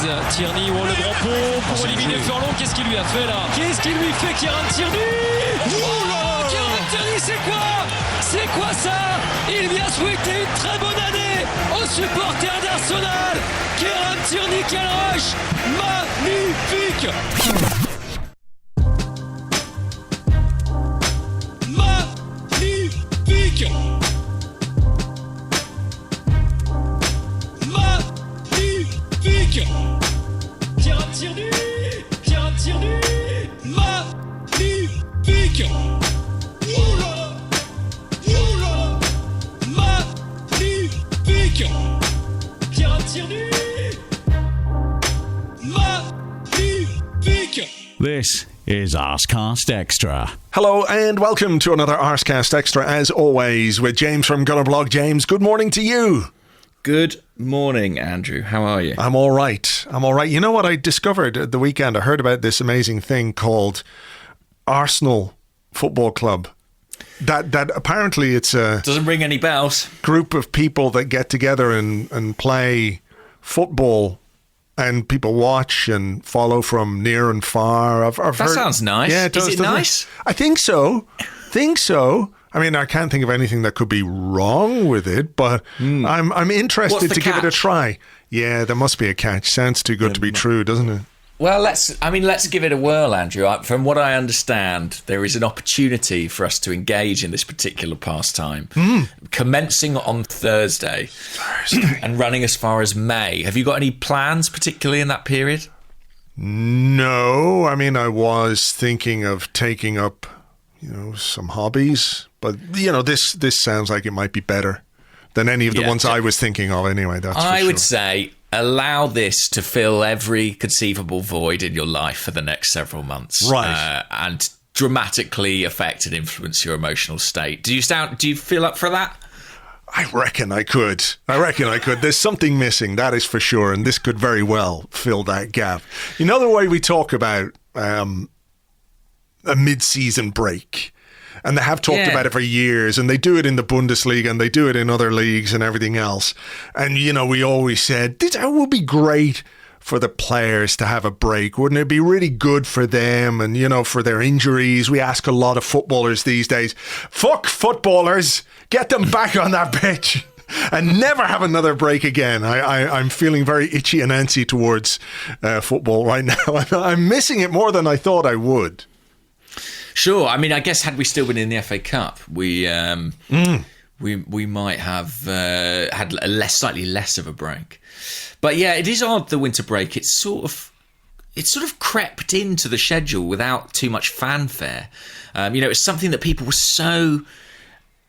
Tierney, oh, le grand pont pour éliminer Furlong. Qu'est-ce qu'il lui a fait là? Qu'est-ce qu'il lui fait, Kieran Tierney? Oh, Kieran Tierney, c'est quoi? C'est quoi ça? Il vient souhaiter une très bonne année aux supporters d'Arsenal. Kieran Tierney, quel rush! Magnifique! Magnifique! Magnifique! Kieran Tierney! Kieran Tierney! Magnifique! Oula! Oula! Magnifique! Kieran Tierney! Magnifique! This is Arsecast Extra. Hello and welcome to another Arsecast Extra, as always, with James from Arseblog. James, good morning to you. Good morning, Andrew. How are you? I'm all right. You know what I discovered at the weekend? I heard about this amazing thing called Arsenal Football Club. That apparently it's a... Doesn't ring any bells. ...group of people that get together and play football, and people watch and follow from near and far. I've heard, sounds nice. Yeah, it does, is it nice? I think so. I mean, I can't think of anything that could be wrong with it, but I'm interested to give it a try. Yeah, there must be a catch. Sounds too good to be true, doesn't it? Well, let's give it a whirl, Andrew. From what I understand, there is an opportunity for us to engage in this particular pastime, commencing on Thursday and running as far as May. Have you got any plans, particularly in that period? No, I mean, I was thinking of taking up, some hobbies, but this sounds like it might be better than any of the ones I was thinking of. Anyway, I would say allow this to fill every conceivable void in your life for the next several months, right? And dramatically affect and influence your emotional state. Do you feel up for that? I reckon I could. There's something missing, that is for sure, and this could very well fill that gap. You know the way we talk about a mid-season break, and they have talked about it for years, and they do it in the Bundesliga and they do it in other leagues and everything else. And, we always said, it would be great for the players to have a break. Wouldn't it be really good for them and, for their injuries? We ask a lot of footballers these days, fuck footballers, get them back on that pitch and never have another break again. I'm feeling very itchy and antsy towards football right now. I'm missing it more than I thought I would. Sure. I mean, I guess had we still been in the FA Cup, we might have had slightly less of a break. But yeah, it is odd, the winter break. It's sort of crept into the schedule without too much fanfare. It's something that people were so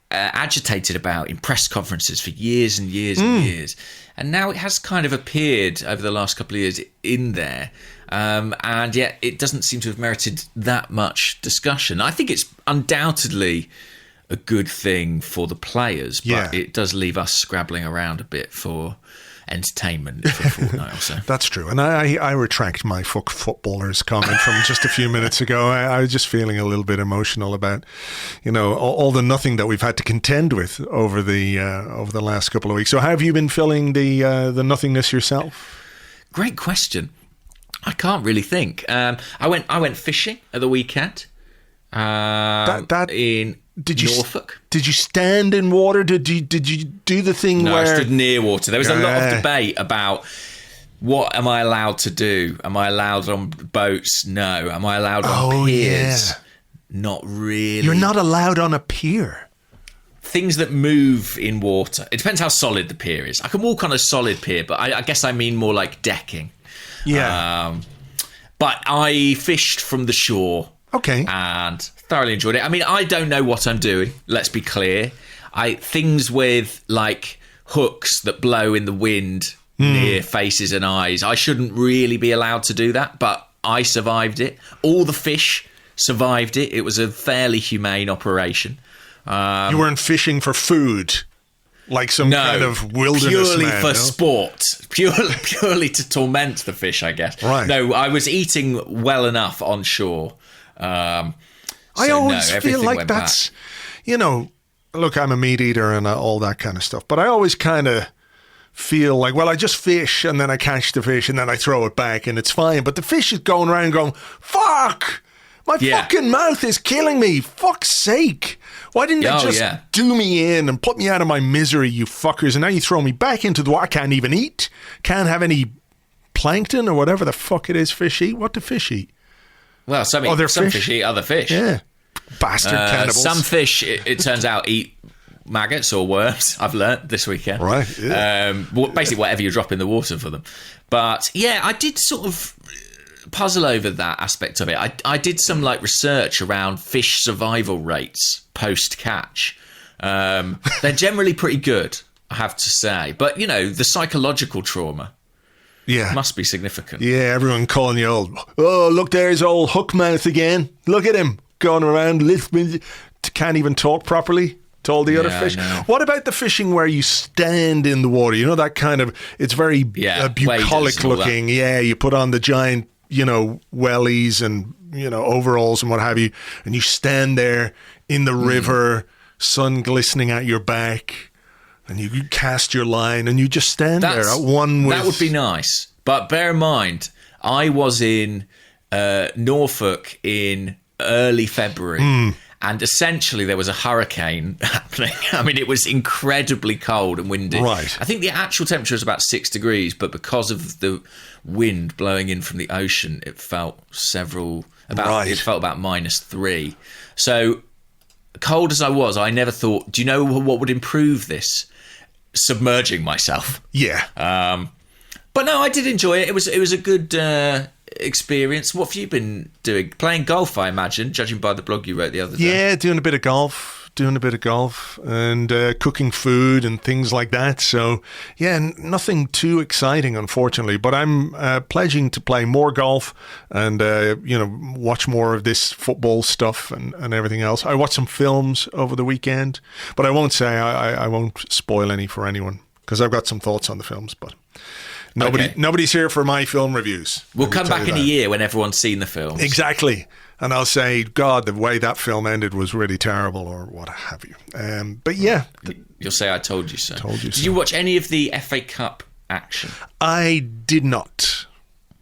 agitated about in press conferences for years and years and years. And now it has kind of appeared over the last couple of years in there. And yet it doesn't seem to have merited that much discussion. I think it's undoubtedly a good thing for the players, but it does leave us scrabbling around a bit for entertainment for a fortnight or so. That's true. And I retract my footballers comment from just a few minutes ago. I was just feeling a little bit emotional about, all the nothing that we've had to contend with over the last couple of weeks. So how have you been feeling the nothingness yourself? Great question. I can't really think. I went fishing at the weekend in Norfolk. Did you stand in water? Did you do the thing where... No, I stood near water. There was a lot of debate about what am I allowed to do? Am I allowed on boats? No. Am I allowed on piers? Yeah. Not really. You're not allowed on a pier. Things that move in water. It depends how solid the pier is. I can walk on a solid pier, but I guess I mean more like decking. Yeah. But I fished from the shore. Okay. And thoroughly enjoyed it. I mean, I don't know what I'm doing, let's be clear. Things with, like, hooks that blow in the wind near faces and eyes, I shouldn't really be allowed to do that, but I survived it. All the fish survived it. It was a fairly humane operation. You weren't fishing for food? Like some kind of wilderness purely man, for sport. Purely to torment the fish, I guess. Right. No, I was eating well enough on shore. I always feel like that's, look, I'm a meat eater and all that kind of stuff, but I always kind of feel like, well, I just fish and then I catch the fish and then I throw it back and it's fine. But the fish is going around going, fuck! My fucking mouth is killing me. Fuck's sake. Why didn't they just do me in and put me out of my misery, you fuckers? And now you throw me back into the water. I can't even eat. Can't have any plankton or whatever the fuck it is fish eat. What do fish eat? Well, some fish eat other fish. Yeah. Bastard cannibals. Some fish, it turns out, eat maggots or worms. I've learnt this weekend. Right. Yeah. Basically, whatever you drop in the water for them. But yeah, I did sort of puzzle over that aspect of it. I did some research around fish survival rates post catch. They're generally pretty good, I have to say. But the psychological trauma must be significant. Yeah, everyone calling you old. Oh, look, there's old Hookmouth again. Look at him going around listening. Can't even talk properly to all the other fish. What about the fishing where you stand in the water? That kind of, it's very bucolic looking. Yeah, you put on the giant wellies and overalls and what have you, and you stand there in the river, sun glistening at your back, and you cast your line and you just stand there at one with... That would be nice, but bear in mind I was in Norfolk in early February, and essentially there was a hurricane happening. I mean, it was incredibly cold and windy. Right. I think the actual temperature was about 6 degrees, but because of the wind blowing in from the ocean, it felt about -3. So cold as I was, I never thought, do you know what would improve this? Submerging myself. Yeah. But no, I did enjoy it. It was a good experience. What have you been doing? Playing golf, I imagine, judging by the blog you wrote the other day. Yeah, doing a bit of golf and cooking food and things like that. So, yeah, nothing too exciting, unfortunately. But I'm pledging to play more golf and, watch more of this football stuff and everything else. I watched some films over the weekend, but I won't say, I won't spoil any for anyone because I've got some thoughts on the films, but... Nobody's here for my film reviews. We'll come back in a year when everyone's seen the films. Exactly. And I'll say, God, the way that film ended was really terrible or what have you. But yeah. You'll say, I told you so. Did you watch any of the FA Cup action? I did not.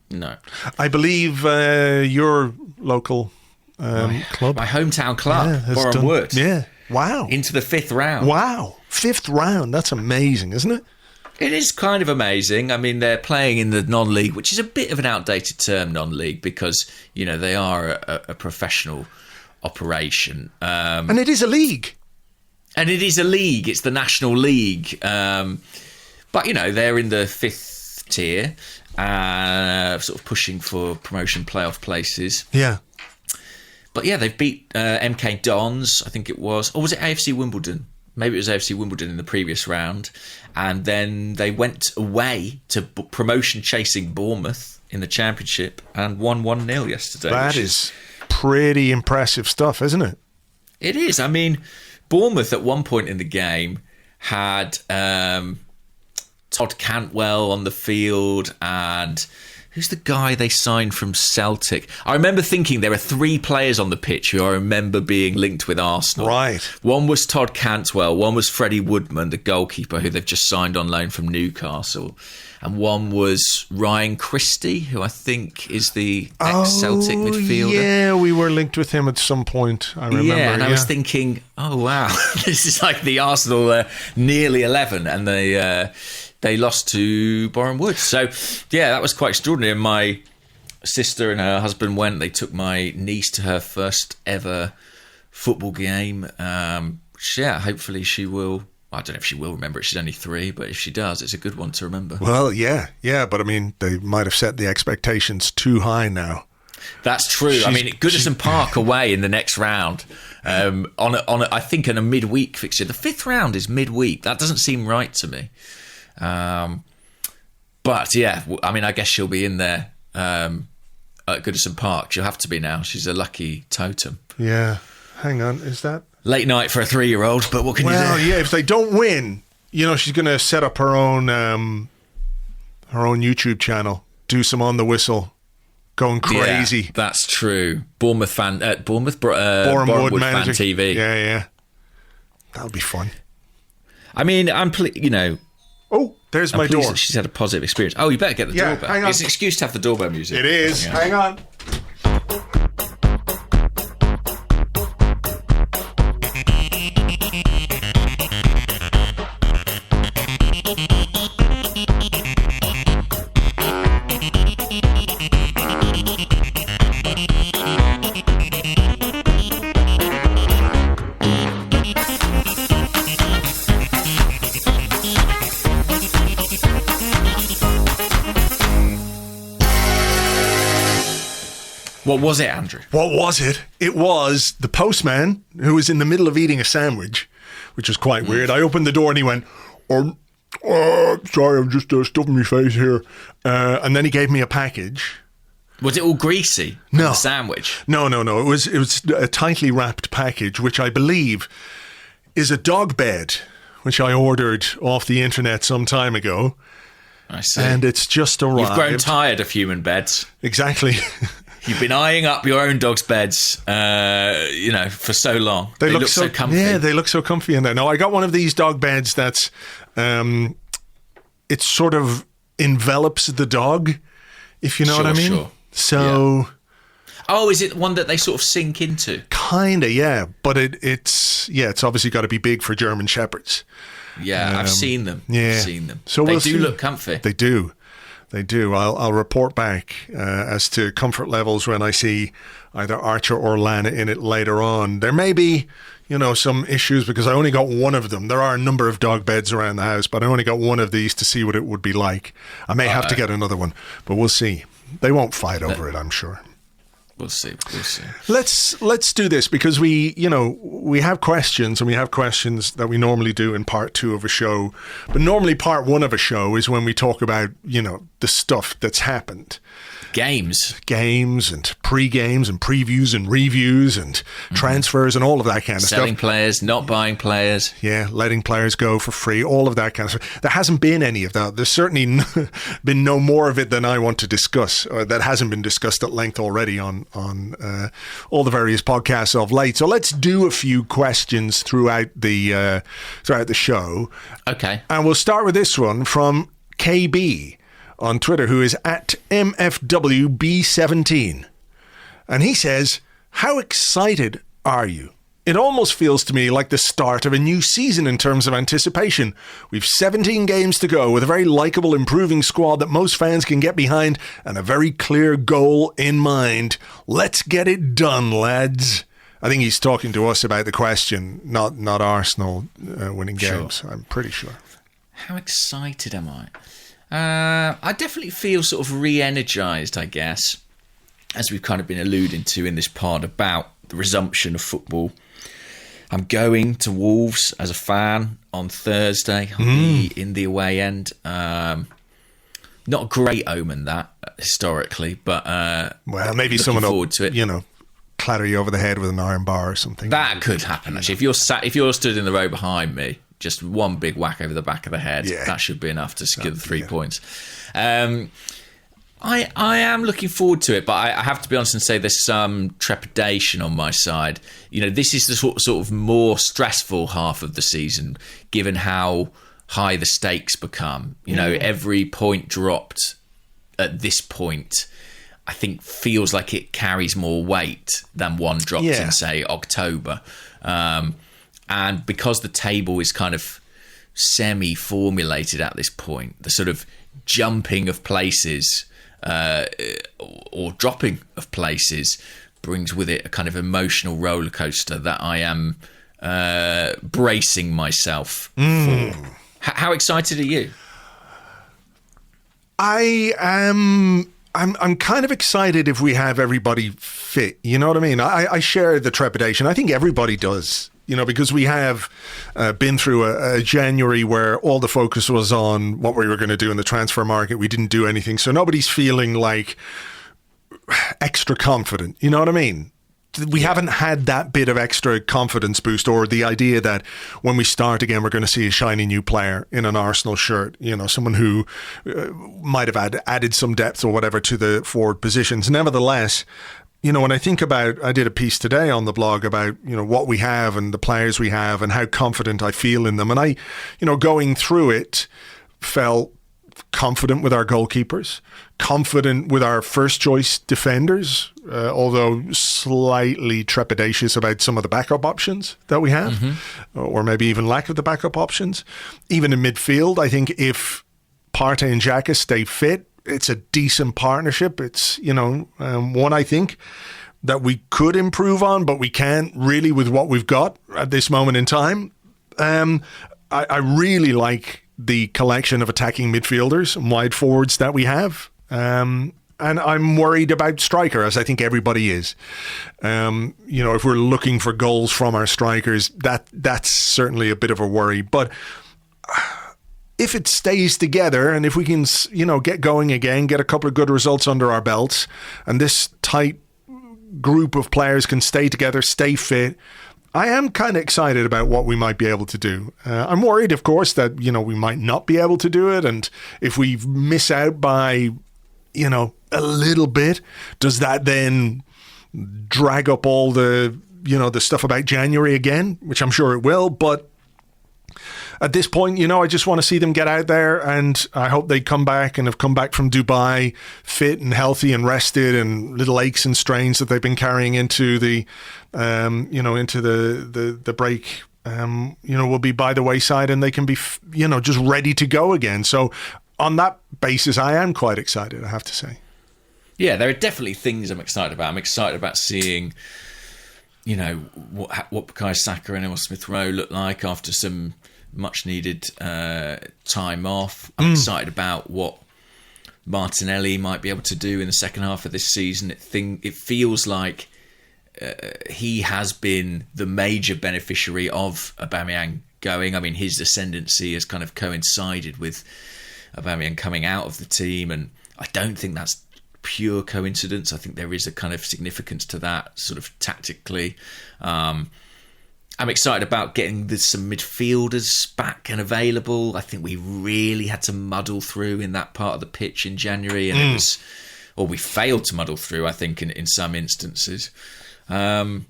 No. I believe your local club. My hometown club, Boreham Wood. Yeah. Wow. Into the 5th round. Wow. 5th round. That's amazing, isn't it? It is kind of amazing. I mean, they're playing in the non-league, which is a bit of an outdated term, non-league, because, they are a professional operation. And it is a league. And it is a league. It's the National League. But, they're in the 5th tier, sort of pushing for promotion playoff places. Yeah. But, yeah, they've beat MK Dons, I think it was. Or was it AFC Wimbledon? Maybe it was AFC Wimbledon in the previous round. And then they went away to promotion-chasing Bournemouth in the Championship and won 1-0 yesterday. That is pretty impressive stuff, isn't it? It is. I mean, Bournemouth at one point in the game had Todd Cantwell on the field and... Who's the guy they signed from Celtic? I remember thinking there are 3 players on the pitch who I remember being linked with Arsenal. Right. One was Todd Cantwell, one was Freddie Woodman, the goalkeeper, who they've just signed on loan from Newcastle. And one was Ryan Christie, who I think is the ex-Celtic midfielder. Yeah, we were linked with him at some point, I remember. Yeah, and I was thinking, oh, wow, this is like the Arsenal nearly 11, and they lost to Boreham Wood. So, yeah, that was quite extraordinary. And my sister and her husband went. They took my niece to her first ever football game. Hopefully she will. I don't know if she will remember it. She's only 3, but if she does, it's a good one to remember. Well, yeah. But I mean, they might have set the expectations too high now. That's true. I mean, Goodison Park away in the next round. I think in a midweek fixture. The 5th round is midweek. That doesn't seem right to me. But yeah, I mean, I guess she'll be in there at Goodison Park. She'll have to be now. She's a lucky totem. Yeah. Hang on, is that late night for a 3-year-old? But what can you do? Well, yeah, if they don't win, she's going to set up her own YouTube channel, do some on the whistle, going crazy. Yeah, that's true. Bournemouth fan, Boreham Wood fan TV. Yeah, that'll be fun. I mean, Oh, there's my door. She's had a positive experience. Oh, you better get the doorbell. Hang on. It's an excuse to have the doorbell music. It is. Hang on. What was it, Andrew? What was it? It was the postman who was in the middle of eating a sandwich, which was quite weird. I opened the door and he went, sorry, I'm just stuffing my face here. And then he gave me a package. Was it all greasy? No. The sandwich? No. It was a tightly wrapped package, which I believe is a dog bed, which I ordered off the internet some time ago. I see. And it's just arrived. You've grown tired of human beds. Exactly. You've been eyeing up your own dog's beds, for so long. They look so comfy. Yeah, they look so comfy in there. No, I got one of these dog beds that's, it sort of envelops the dog, if you know what I mean. Sure. So... Yeah. Oh, is it one that they sort of sink into? Kinda, yeah. But it's obviously got to be big for German Shepherds. Yeah, I've seen them. Yeah. I've seen them. So they we'll do see. look comfy. They do. I'll report back as to comfort levels when I see either Archer or Lana in it later on. There may be, some issues because I only got one of them. There are a number of dog beds around the house, but I only got one of these to see what it would be like. I may have to get another one, but we'll see. They won't fight over it, I'm sure. We'll see. Let's do this because we have questions and we have questions that we normally do in part 2 of a show. But normally part 1 of a show is when we talk about, the stuff that's happened. Games and pre-games and previews and reviews and transfers and all of that kind of stuff. Selling players, not buying players. Yeah, letting players go for free, all of that kind of stuff. There hasn't been any of that. There's certainly been no more of it than I want to discuss, or that hasn't been discussed at length already on all the various podcasts of late. So let's do a few questions throughout the show. Okay. And we'll start with this one from KB on Twitter, who is at MFWB17. And he says, how excited are you? It almost feels to me like the start of a new season in terms of anticipation. We've 17 games to go with a very likeable, improving squad that most fans can get behind and a very clear goal in mind. Let's get it done, lads. I think he's talking to us about the question, not Arsenal winning games. Sure. I'm pretty sure. How excited am I? I definitely feel sort of re-energised, I guess, as we've kind of been alluding to in this pod about the resumption of football. I'm going to Wolves as a fan on Thursday in the away end. Not a great omen, that, historically, but well, maybe someone will, to it. Clatter you over the head with an iron bar or something. That could happen, actually. If you're stood in the row behind me, just one big whack over the back of the head. Yeah. That should be enough to secure the 3 points. I am looking forward to it, but I have to be honest and say there's some trepidation on my side. This is the sort of more stressful half of the season, given how high the stakes become. Every point dropped at this point, I think, feels like it carries more weight than one dropped in, say, October. And because the table is kind of semi-formulated at this point, the sort of jumping of places or dropping of places brings with it a kind of emotional roller coaster that I am bracing myself for. How excited are you? I'm kind of excited if we have everybody fit. You know what I mean? I share the trepidation. I think everybody does. Because we have been through a January where all the focus was on what we were going to do in the transfer market. We didn't do anything. So nobody's feeling like extra confident. You know what I mean? We haven't had that bit of extra confidence boost, or the idea that when we start again, we're going to see a shiny new player in an Arsenal shirt, someone who might have added some depth or whatever to the forward positions. Nevertheless, when I think about, I did a piece today on the blog about, what we have and the players we have and how confident I feel in them. And I, going through it, felt confident with our goalkeepers, confident with our first choice defenders, although slightly trepidatious about some of the backup options that we have, or maybe even lack of the backup options. Even in midfield, I think if Partey and Xhaka stay fit, it's a decent partnership. It's, one I think that we could improve on, but we can't really with what we've got at this moment in time. I really like the collection of attacking midfielders and wide forwards that we have. And I'm worried about striker, as I think everybody is. If we're looking for goals from our strikers, that's certainly a bit of a worry. But if it stays together and if we can, get going again, get a couple of good results under our belts, and this tight group of players can stay together, stay fit, I am kind of excited about what we might be able to do. I'm worried, of course, that, we might not be able to do it. And if we miss out by, a little bit, does that then drag up all the, the stuff about January again, which I'm sure it will. But at this point, I just want to see them get out there, and I hope they come back and have come back from Dubai fit and healthy and rested, and little aches and strains that they've been carrying into the, into the break, will be by the wayside, and they can be, just ready to go again. So on that basis, I am quite excited, I have to say. Yeah, there are definitely things I'm excited about. I'm excited about seeing, what Bukayo Saka and Emil Smith Rowe look like after some much needed time off. I'm excited about what Martinelli might be able to do in the second half of this season. It feels like he has been the major beneficiary of Aubameyang going. I mean, his ascendancy has kind of coincided with Aubameyang coming out of the team, and I don't think that's pure coincidence. I think there is a kind of significance to that, sort of tactically. I'm excited about getting some midfielders back and available. I think we really had to muddle through in that part of the pitch in January, and we failed to muddle through, I think, in some instances. And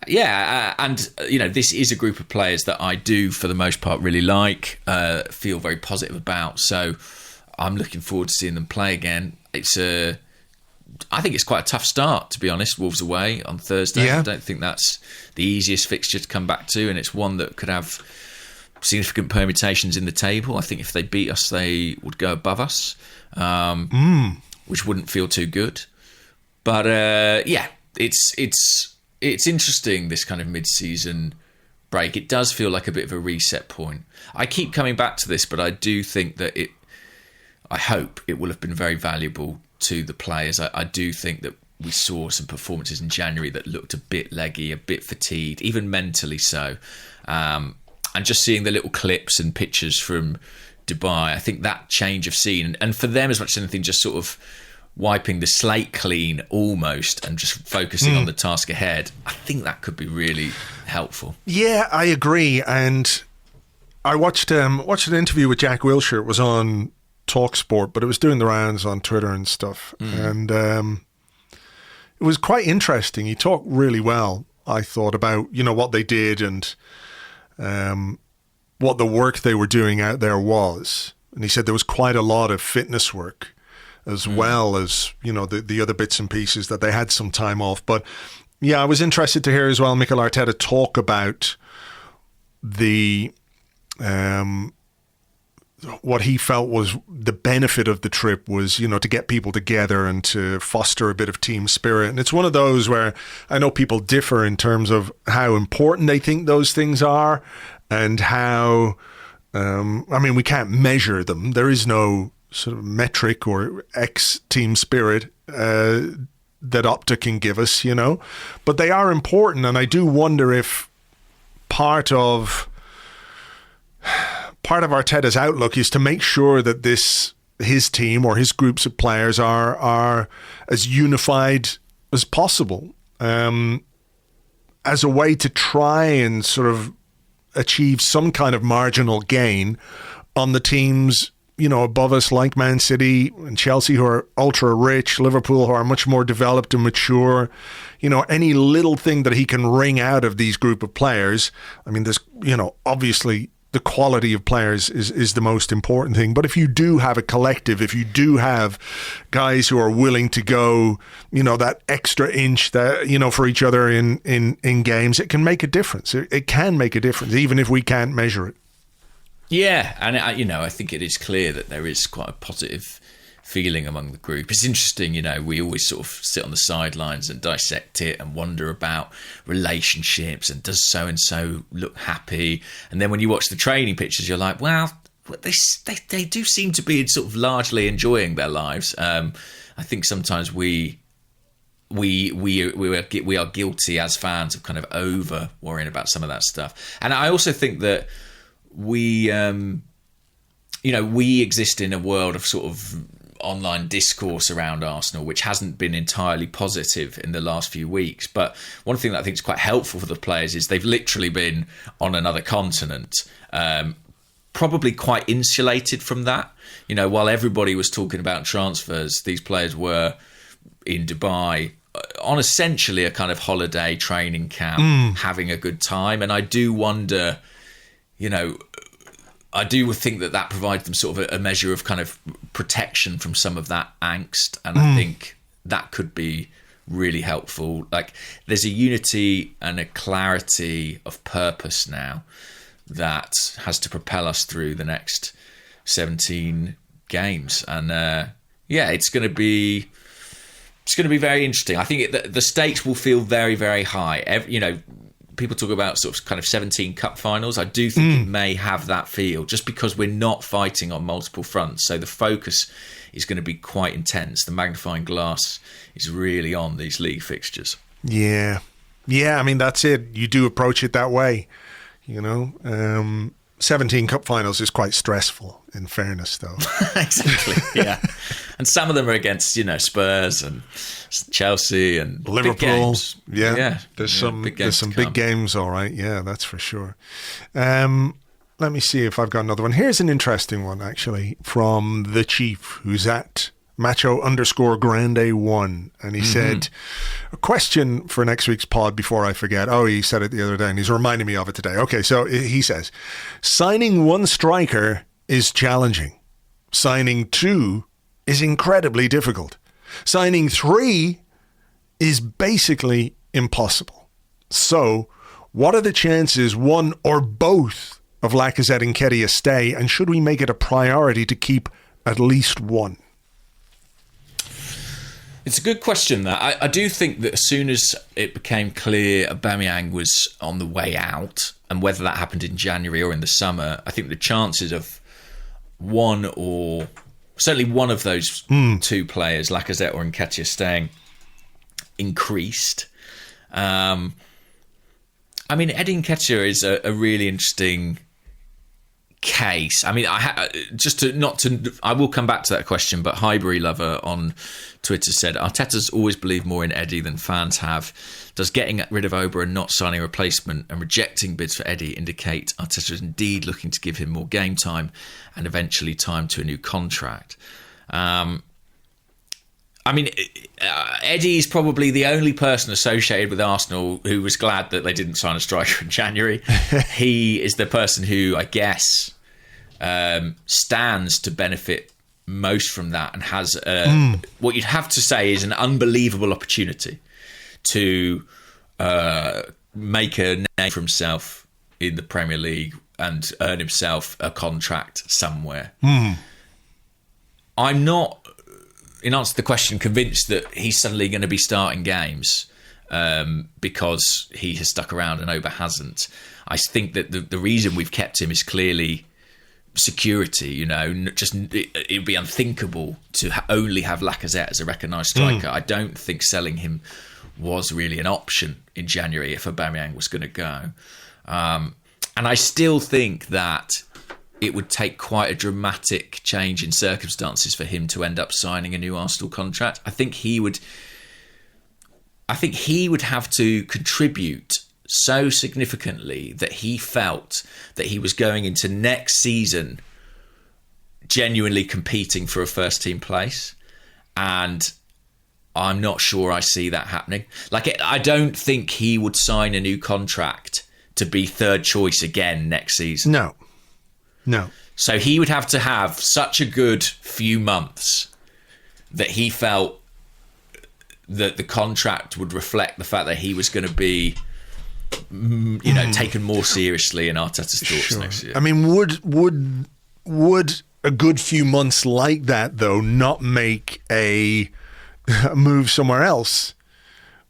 this is a group of players that I do, for the most part, really like, feel very positive about. So I'm looking forward to seeing them play again. I think it's quite a tough start, to be honest. Wolves away on Thursday. Yeah. I don't think that's the easiest fixture to come back to, and it's one that could have significant permutations in the table. I think if they beat us, they would go above us, which wouldn't feel too good. But it's interesting, this kind of mid-season break. It does feel like a bit of a reset point. I keep coming back to this, but I do think that I hope it will have been very valuable to the players. I do think that we saw some performances in January that looked a bit leggy, a bit fatigued, even mentally so. And just seeing the little clips and pictures from Dubai, I think that change of scene, and for them as much as anything, just sort of wiping the slate clean almost and just focusing on the task ahead, I think that could be really helpful. Yeah, I agree. And I watched an interview with Jack Wilshere. It was on TalkSport, but it was doing the rounds on Twitter and stuff. And it was quite interesting. He talked really well, I thought, about, what they did and what the work they were doing out there was. And he said there was quite a lot of fitness work as well as, the other bits and pieces, that they had some time off. But yeah, I was interested to hear as well Mikel Arteta talk about the what he felt was the benefit of the trip was, to get people together and to foster a bit of team spirit. And it's one of those where I know people differ in terms of how important they think those things are, and how, we can't measure them. There is no sort of metric or team spirit that Opta can give us, but they are important. And I do wonder if part of Arteta's outlook is to make sure that his team or his groups of players are as unified as possible, as a way to try and sort of achieve some kind of marginal gain on the teams, above us, like Man City and Chelsea, who are ultra rich, Liverpool, who are much more developed and mature. Any little thing that he can wring out of these group of players. I mean, there's, obviously the quality of players is the most important thing. But if you do have a collective, if you do have guys who are willing to go, that extra inch that, for each other in games, it can make a difference. It can make a difference, even if we can't measure it. Yeah, and I think it is clear that there is quite a positive feeling among the group. It's interesting, we always sort of sit on the sidelines and dissect it and wonder about relationships and does so-and-so look happy? And then when you watch the training pictures, you're like, well, they do seem to be sort of largely enjoying their lives. I think sometimes we are guilty as fans of kind of over worrying about some of that stuff. And I also think that we exist in a world of sort of online discourse around Arsenal, which hasn't been entirely positive in the last few weeks. But one thing that I think is quite helpful for the players is they've literally been on another continent, probably quite insulated from that. While everybody was talking about transfers, these players were in Dubai on essentially a kind of holiday training camp, having a good time. And I do wonder, I do think that provides them sort of a measure of kind of protection from some of that angst. And I think that could be really helpful. Like, there's a unity and a clarity of purpose now that has to propel us through the next 17 games. And it's going to be very interesting. I think the stakes will feel very, very high. People talk about sort of kind of 17 cup finals. I do think it may have that feel, just because we're not fighting on multiple fronts. So the focus is going to be quite intense. The magnifying glass is really on these league fixtures. Yeah. I mean, that's it. You do approach it that way. 17 cup finals is quite stressful, in fairness, though. Exactly, yeah. And some of them are against, Spurs and Chelsea and Liverpool. Big games. Yeah. There's some big games, all right. Yeah, that's for sure. Let me see if I've got another one. Here's an interesting one, actually, from the Chief, who's at Macho_Grande1. And he said, a question for next week's pod before I forget. Oh, he said it the other day and he's reminding me of it today. Okay, so he says, signing one striker is challenging. Signing two is incredibly difficult. Signing three is basically impossible. So, what are the chances one or both of Lacazette and Nketiah stay, and should we make it a priority to keep at least one? It's a good question, that. I do think that as soon as it became clear Aubameyang was on the way out, and whether that happened in January or in the summer, I think the chances of one or certainly one of those two players, Lacazette or Nketiah, staying increased. I mean, Eddie Nketiah is a really interesting case. I mean, I will come back to that question, but Highbury Lover on Twitter said, Arteta's always believed more in Eddie than fans have. Does getting rid of Oba and not signing a replacement and rejecting bids for Eddie indicate Arteta is indeed looking to give him more game time and eventually time to a new contract? I mean, Eddie is probably the only person associated with Arsenal who was glad that they didn't sign a striker in January. He is the person who, I guess, stands to benefit most from that, and has what you'd have to say is an unbelievable opportunity to make a name for himself in the Premier League and earn himself a contract somewhere. I'm not, in answer to the question, convinced that he's suddenly going to be starting games because he has stuck around and Oba hasn't. I think that the reason we've kept him is clearly security. It would be unthinkable to only have Lacazette as a recognised striker. I don't think selling him was really an option in January if Aubameyang was going to go. And I still think that it would take quite a dramatic change in circumstances for him to end up signing a new Arsenal contract. I think he would have to contribute so significantly that he felt that he was going into next season genuinely competing for a first team place. And I'm not sure I see that happening. I don't think he would sign a new contract to be third choice again next season. No. No. So he would have to have such a good few months that he felt that the contract would reflect the fact that he was going to be, taken more seriously in Arteta's thoughts next year. I mean, would a good few months like that, though, not make a move somewhere else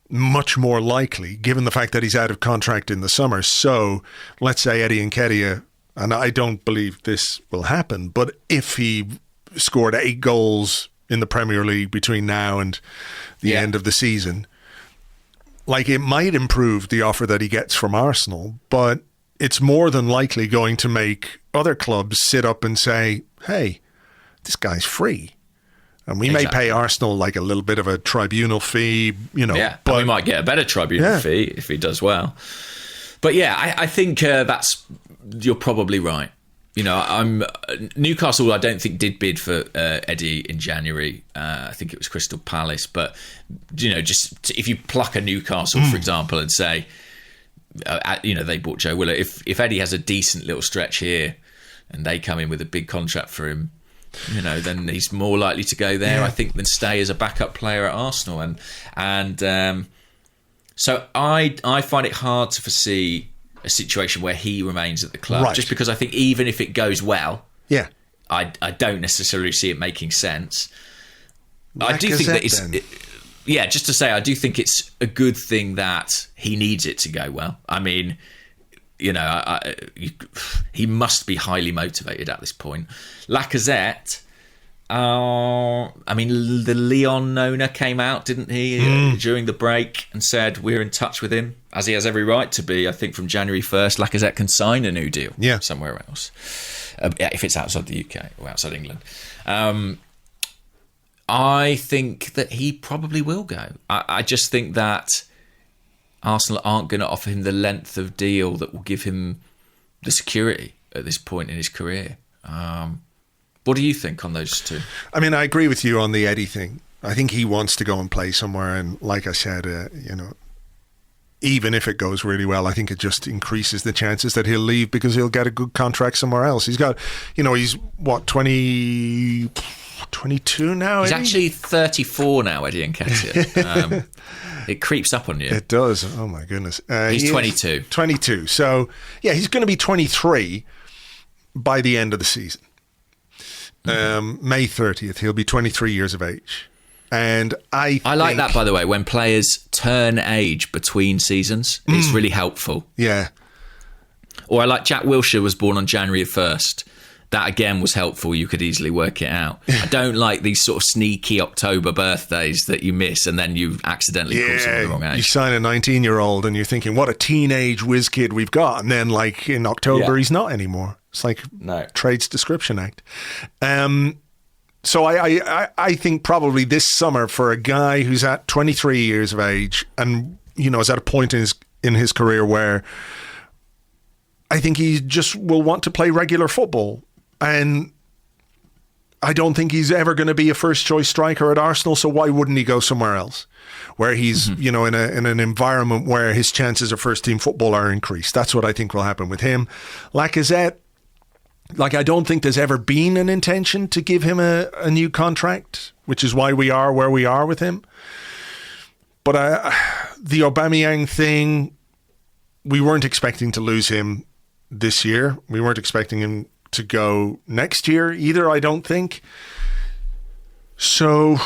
much more likely, given the fact that he's out of contract in the summer? So let's say Eddie Nketiah, and I don't believe this will happen, but if he scored 8 goals in the Premier League between now and the end of the season, like, it might improve the offer that he gets from Arsenal, but it's more than likely going to make other clubs sit up and say, hey, this guy's free. And we may pay Arsenal like a little bit of a tribunal fee, Yeah, but we might get a better tribunal fee if he does well. But yeah, I think you're probably right. Newcastle, I don't think did bid for Eddie in January. I think it was Crystal Palace. But just if you pluck a Newcastle, for example, and say, they bought Joe Willock. If Eddie has a decent little stretch here, and they come in with a big contract for him, then he's more likely to go there, I think, than stay as a backup player at Arsenal. And so I find it hard to foresee a situation where he remains at the club, just because I think even if it goes well, I don't necessarily see it making sense. I do think that just to say, I do think it's a good thing that he needs it to go well. I mean, he must be highly motivated at this point. Lacazette, the Lyon owner came out, didn't he, during the break and said we're in touch with him, as he has every right to be. I think from January 1st, Lacazette can sign a new deal somewhere else, if it's outside the UK or outside England. I think that he probably will go. I just think that Arsenal aren't going to offer him the length of deal that will give him the security at this point in his career. What do you think on those two? I mean, I agree with you on the Eddie thing. I think he wants to go and play somewhere. And like I said, even if it goes really well, I think it just increases the chances that he'll leave because he'll get a good contract somewhere else. He's got, he's what, 22 now? He's actually 34 now, Eddie Nketiah. It creeps up on you. It does. Oh, my goodness. He's 22. 22. So, he's going to be 23 by the end of the season. May 30th, he'll be 23 years of age. And I like that, by the way, when players turn age between seasons. It's really helpful. Yeah. Or I like Jack Wilshere was born on January 1st. That, again, was helpful. You could easily work it out. I don't like these sort of sneaky October birthdays that you miss and then you accidentally call someone the wrong age. You sign a 19-year-old and you're thinking, what a teenage whiz kid we've got. And then, like, in October, he's not anymore. It's like Trades Description Act. So I think probably this summer for a guy who's at 23 years of age and, is at a point in his career where I think he just will want to play regular football. And I don't think he's ever going to be a first choice striker at Arsenal. So why wouldn't he go somewhere else where he's, in an environment where his chances of first team football are increased? That's what I think will happen with him. Lacazette, like, I don't think there's ever been an intention to give him a new contract, which is why we are where we are with him. But the Aubameyang thing, we weren't expecting to lose him this year. We weren't expecting him to go next year either, I don't think. So,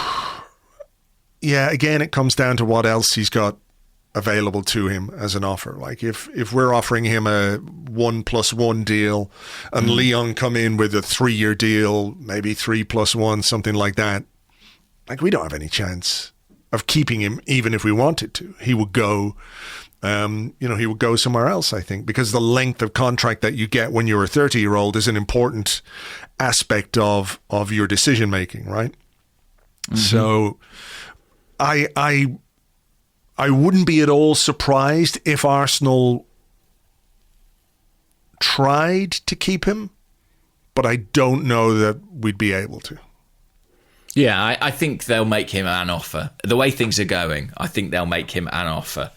again, it comes down to what else he's got available to him as an offer. Like, if we're offering him a 1+1 deal and Lyon come in with a 3-year deal, maybe 3+1, something like that, like, we don't have any chance of keeping him even if we wanted to. He would go he would go somewhere else, I think, because the length of contract that you get when you're a 30-year-old is an important aspect of your decision making, right? So I wouldn't be at all surprised if Arsenal tried to keep him, but I don't know that we'd be able to. Yeah, I think they'll make him an offer. The way things are going, I think they'll make him an offer,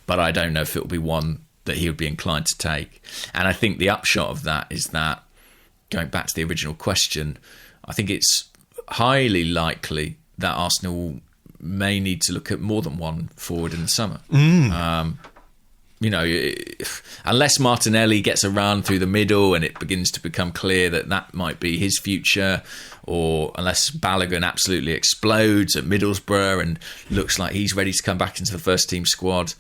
but I don't know if it'll be one that he would be inclined to take. And I think the upshot of that is that going back to the original question, I think it's highly likely that Arsenal may need to look at more than one forward in the summer. Unless Martinelli gets a run through the middle and it begins to become clear that might be his future, or unless Balogun absolutely explodes at Middlesbrough and looks like he's ready to come back into the first team squad,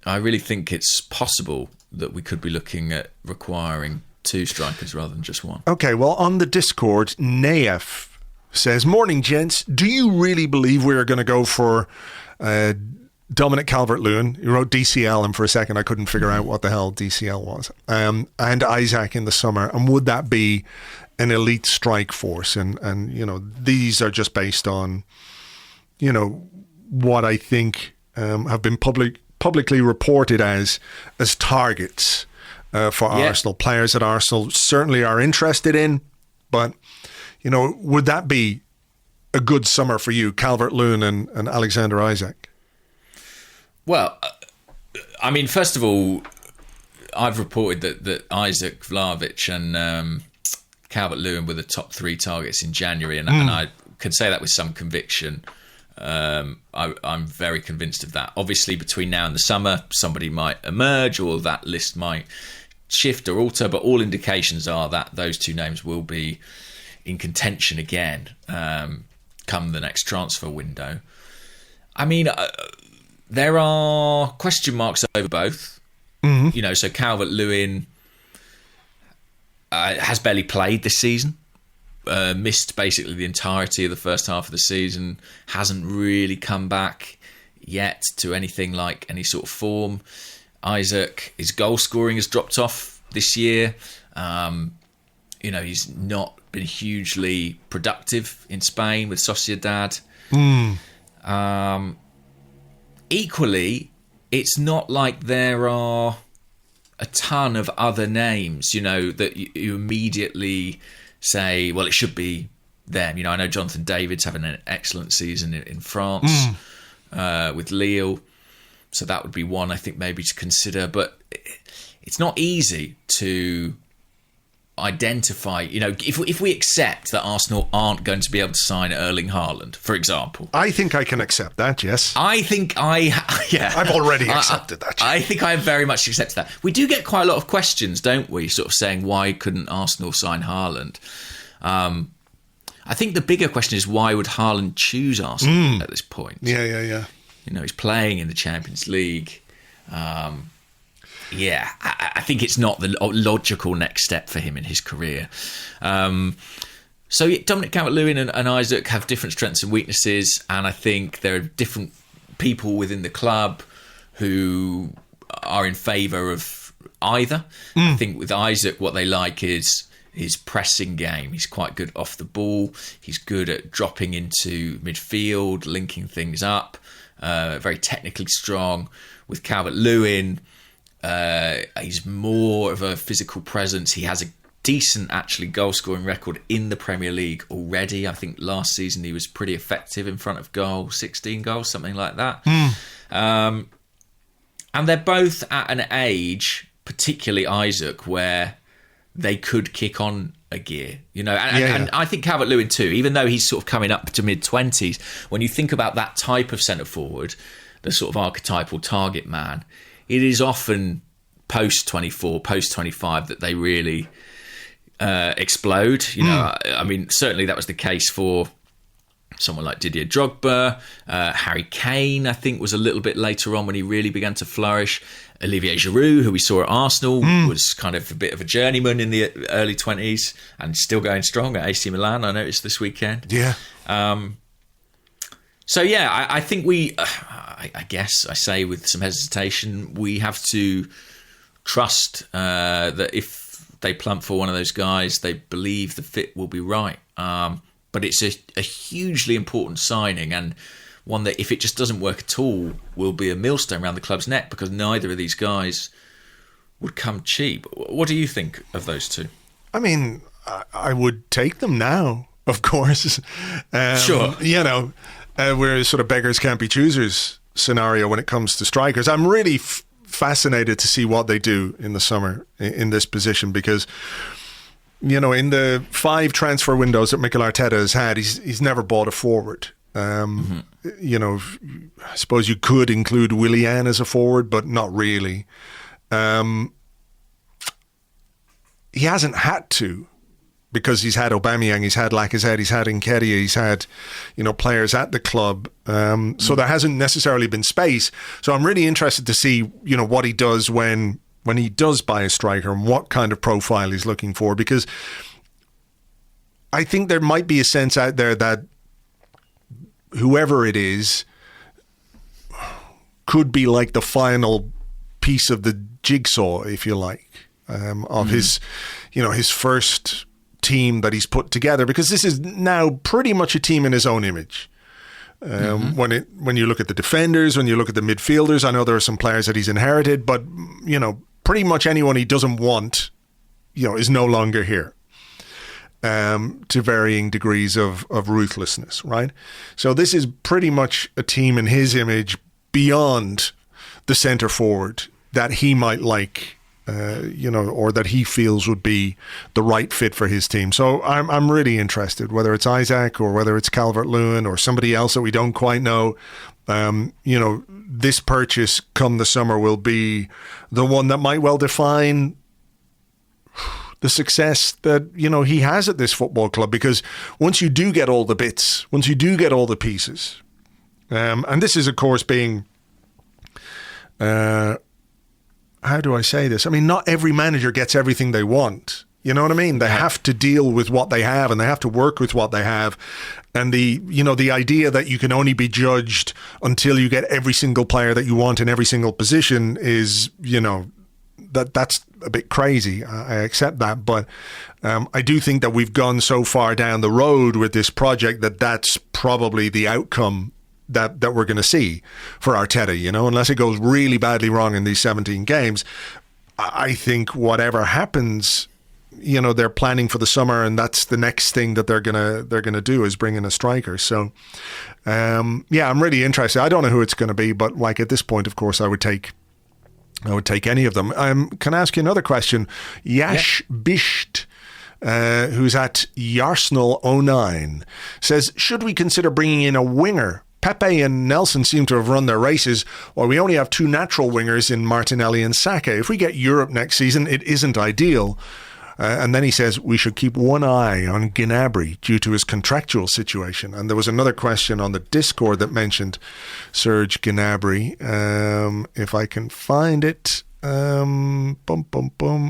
I really think it's possible that we could be looking at requiring 2 strikers rather than just one. Okay, well, on the Discord, Naef says, "Morning, gents. Do you really believe we're going to go for Dominic Calvert-Lewin?" He wrote DCL, and for a second I couldn't figure out what the hell DCL was. And Isaac in the summer. And would that be an elite strike force? And these are just based on, what I think have been publicly reported as targets for Arsenal, players that Arsenal certainly are interested in. But, would that be a good summer for you, Calvert-Lewin and Alexander Isaac? Well, first of all, I've reported that Isaac, Vlahovic and Calvert-Lewin were the top 3 targets in January, and I can say that with some conviction. I'm very convinced of that. Obviously, between now and the summer, somebody might emerge or that list might shift or alter, but all indications are that those 2 names will be in contention again come the next transfer window. There are question marks over both. So Calvert-Lewin has barely played this season. Missed basically the entirety of the first half of the season. Hasn't really come back yet to anything like any sort of form. Isaac, his goal scoring has dropped off this year. He's not been hugely productive in Spain with Sociedad. Equally, it's not like there are a ton of other names, that you immediately say, well, it should be them. I know Jonathan David's having an excellent season in France with Lille. So that would be one I think maybe to consider. But it's not easy to identify, if we accept that Arsenal aren't going to be able to sign Erling Haaland, for example. I think I can accept that, yes. I've already accepted that. I think I very much accept that. We do get quite a lot of questions, don't we, sort of saying, why couldn't Arsenal sign Haaland? I think the bigger question is, why would Haaland choose Arsenal at this point? Yeah. He's playing in the Champions League. I think it's not the logical next step for him in his career. Dominic Calvert-Lewin and Isaac have different strengths and weaknesses, and I think there are different people within the club who are in favour of either. I think with Isaac, what they like is his pressing game. He's quite good off the ball. He's good at dropping into midfield, linking things up. Very technically strong. With Calvert-Lewin, he's more of a physical presence. He has a decent, actually, goal-scoring record in the Premier League already. I think last season he was pretty effective in front of goal, 16 goals, something like that. And they're both at an age, particularly Isaac, where they could kick on a gear, and I think Calvert-Lewin too, even though he's sort of coming up to mid-20s, when you think about that type of centre-forward, the sort of archetypal target man, it is often post-24, post-25 that they really explode. Certainly that was the case for someone like Didier Drogba. Harry Kane, I think, was a little bit later on when he really began to flourish. Olivier Giroud, who we saw at Arsenal, was kind of a bit of a journeyman in the early 20s and still going strong at AC Milan, I noticed this weekend. Yeah. I think I guess I say with some hesitation, we have to trust that if they plump for one of those guys, they believe the fit will be right. But it's a hugely important signing, and one that, if it just doesn't work at all, will be a millstone around the club's neck, because neither of these guys would come cheap. What do you think of those two? I would take them now, of course. Sure. We're sort of beggars can't be choosers scenario when it comes to strikers. I'm really fascinated to see what they do in the summer in this position, because in the 5 transfer windows that Mikel Arteta has had, he's never bought a forward. I suppose you could include Willian as a forward, but not really. He hasn't had to, because he's had Aubameyang, he's had Lacazette, he's had Nketiah, he's had, players at the club. So there hasn't necessarily been space. So I'm really interested to see, what he does when he does buy a striker and what kind of profile he's looking for, because I think there might be a sense out there that whoever it is could be like the final piece of the jigsaw, if you like, of his first team that he's put together, because this is now pretty much a team in his own image. When you look at the defenders, when you look at the midfielders, I know there are some players that he's inherited, but pretty much anyone he doesn't want, is no longer here. To varying degrees of ruthlessness, right? So this is pretty much a team in his image beyond the centre forward that he might like, or that he feels would be the right fit for his team. So I'm really interested, whether it's Isaac or whether it's Calvert-Lewin or somebody else that we don't quite know. This purchase come the summer will be the one that might well define the success that, he has at this football club, because once you do get all the bits, once you do get all the pieces, and this is, of course, being, how do I say this? I mean, not every manager gets everything they want. You know what I mean? They have to deal with what they have, and they have to work with what they have. And the idea that you can only be judged until you get every single player that you want in every single position is, that's a bit crazy. I accept that, but I do think that we've gone so far down the road with this project that that's probably the outcome that we're going to see for Arteta, unless it goes really badly wrong in these 17 games. I think whatever happens, they're planning for the summer, and that's the next thing that they're gonna do is bring in a striker. So, I'm really interested. I don't know who it's going to be, but like at this point, of course, I would take any of them. Can I ask you another question? Yash Bisht, who's at Yarsenal09, says, should we consider bringing in a winger? Pepe and Nelson seem to have run their races, while we only have 2 natural wingers in Martinelli and Saka. If we get Europe next season, it isn't ideal. And then he says we should keep one eye on Gnabry due to his contractual situation. And there was another question on the Discord that mentioned Serge Gnabry. If I can find it,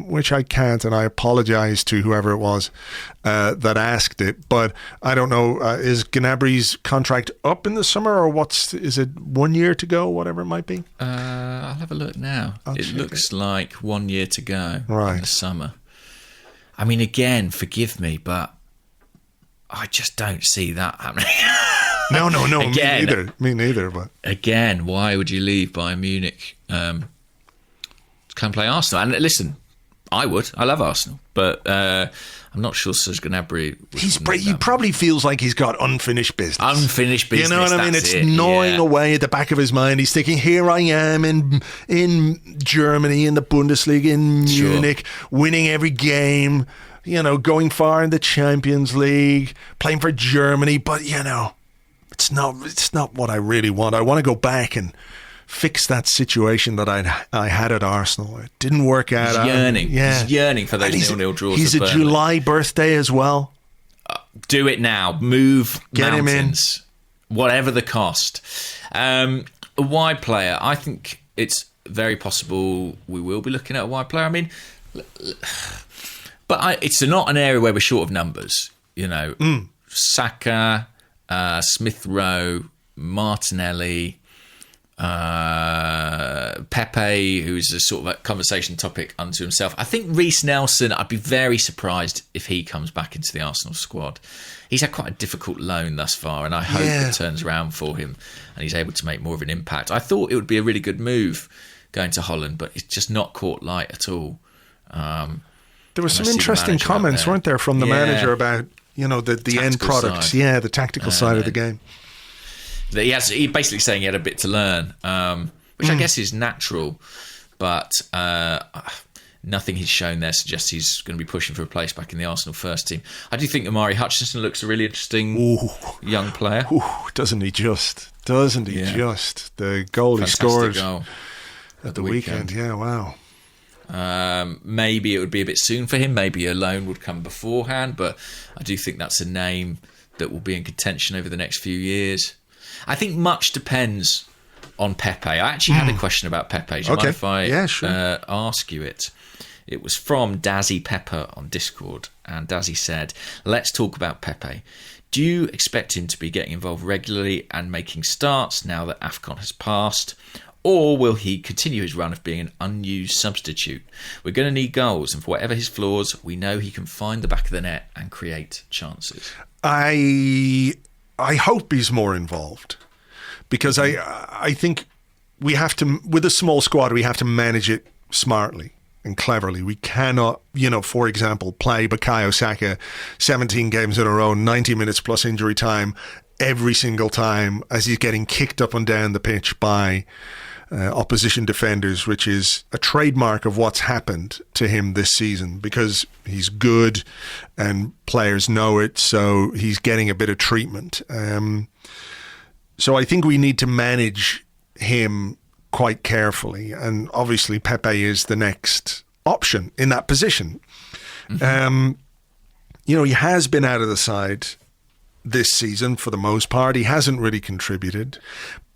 which I can't, and I apologize to whoever it was that asked it. But I don't know, is Gnabry's contract up in the summer, or is it 1 year to go, whatever it might be? I'll have a look now. It looks like 1 year to go in the summer. I mean, again, forgive me, but I just don't see that happening. No, again, me neither. But again, why would you leave Bayern Munich to come play Arsenal? And listen, I would. I love Arsenal, but I'm not sure Serge Gnabry. He probably feels like he's got unfinished business. Unfinished business. You know what I mean? It's gnawing away at the back of his mind. He's thinking, here I am in Germany, in the Bundesliga, in Munich, winning every game, going far in the Champions League, playing for Germany. But, it's not what I really want. I want to go back and fix that situation that I had at Arsenal. It didn't work out. He's yearning. He's yearning for those 0-0 draws. He's a July birthday as well. Do it now. Move Get mountains. Him in. Whatever the cost. A wide player. I think it's very possible we will be looking at a wide player. I mean, but it's not an area where we're short of numbers. Saka, Smith Rowe, Martinelli, Pepe, who's a sort of a conversation topic unto himself. I think Reece Nelson, I'd be very surprised if he comes back into the Arsenal squad. He's had quite a difficult loan thus far, and I hope it turns around for him and he's able to make more of an impact. I thought it would be a really good move going to Holland, but it's just not caught light at all. There were some interesting comments, weren't there, from the manager about the end product, the tactical side of the game. He's basically saying he had a bit to learn, which I guess is natural, but nothing he's shown there suggests he's going to be pushing for a place back in the Arsenal first team. I do think Amari Hutchinson looks a really interesting young player. Doesn't he just? The goal he scored goal at the weekend. Yeah, wow. Maybe it would be a bit soon for him. Maybe a loan would come beforehand, but I do think that's a name that will be in contention over the next few years. I think much depends on Pepe. I actually had a question about Pepe. Do you mind if I ask you it? It was from Dazzy Pepper on Discord, and Dazzy said, let's talk about Pepe. Do you expect him to be getting involved regularly and making starts now that AFCON has passed? Or will he continue his run of being an unused substitute? We're going to need goals, and for whatever his flaws, we know he can find the back of the net and create chances. I hope he's more involved, because I think we have to, with a small squad, we have to manage it smartly and cleverly. We cannot, for example, play Bukayo Saka 17 games in a row, 90 minutes plus injury time, every single time as he's getting kicked up and down the pitch by opposition defenders, which is a trademark of what's happened to him this season, because he's good and players know it, so he's getting a bit of treatment. So I think we need to manage him quite carefully, and obviously Pepe is the next option in that position. Mm-hmm. He has been out of the side this season for the most part. He hasn't really contributed,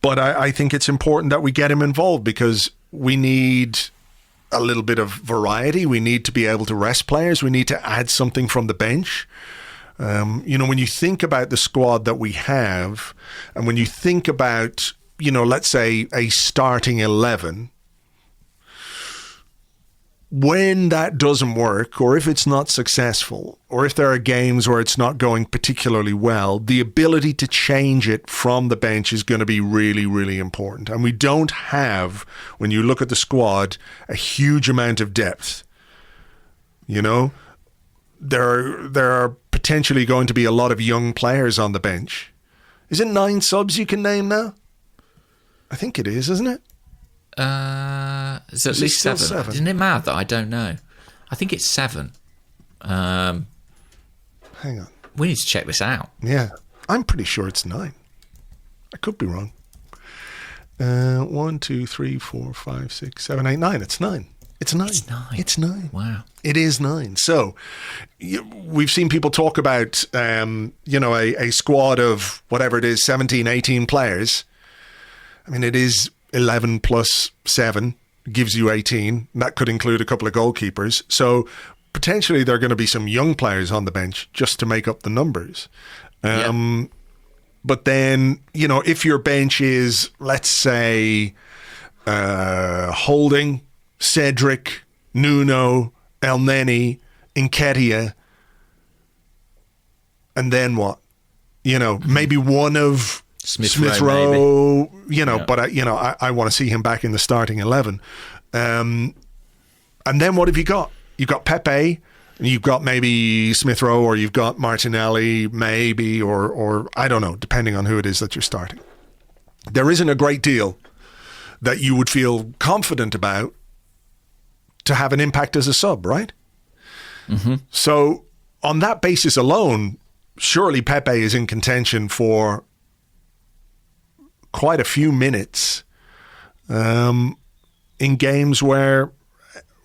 but I think it's important that we get him involved, because we need a little bit of variety. We need to be able to rest players. We need to add something from the bench. When you think about the squad that we have, and when you think about, let's say a starting 11, when that doesn't work, or if it's not successful, or if there are games where it's not going particularly well, the ability to change it from the bench is going to be really, really important. And we don't have, when you look at the squad, a huge amount of depth. There are potentially going to be a lot of young players on the bench. Is it 9 subs you can name now? I think it is, isn't it? It's at least 7. Isn't it mad that I don't know? I think it's 7. Hang on. We need to check this out. Yeah. I'm pretty sure it's 9. I could be wrong. 1, 2, 3, 4, 5, 6, 7, 8, 9. It's 9. It's 9. It's 9. Wow. It is 9. So we've seen people talk about, a squad of whatever it is, 17, 18 players. I mean, it is 11 plus 7 gives you 18. That could include a couple of goalkeepers. So potentially there are going to be some young players on the bench just to make up the numbers. But then, if your bench is, let's say, Holding, Cedric, Nuno, Elneny, Nketiah, and then what? Maybe one of Smith Rowe, but I want to see him back in the starting 11. And then what have you got? You've got Pepe, and you've got maybe Smith Rowe, or you've got Martinelli, maybe, or I don't know, depending on who it is that you're starting. There isn't a great deal that you would feel confident about to have an impact as a sub, right? Mm-hmm. So on that basis alone, surely Pepe is in contention for quite a few minutes in games where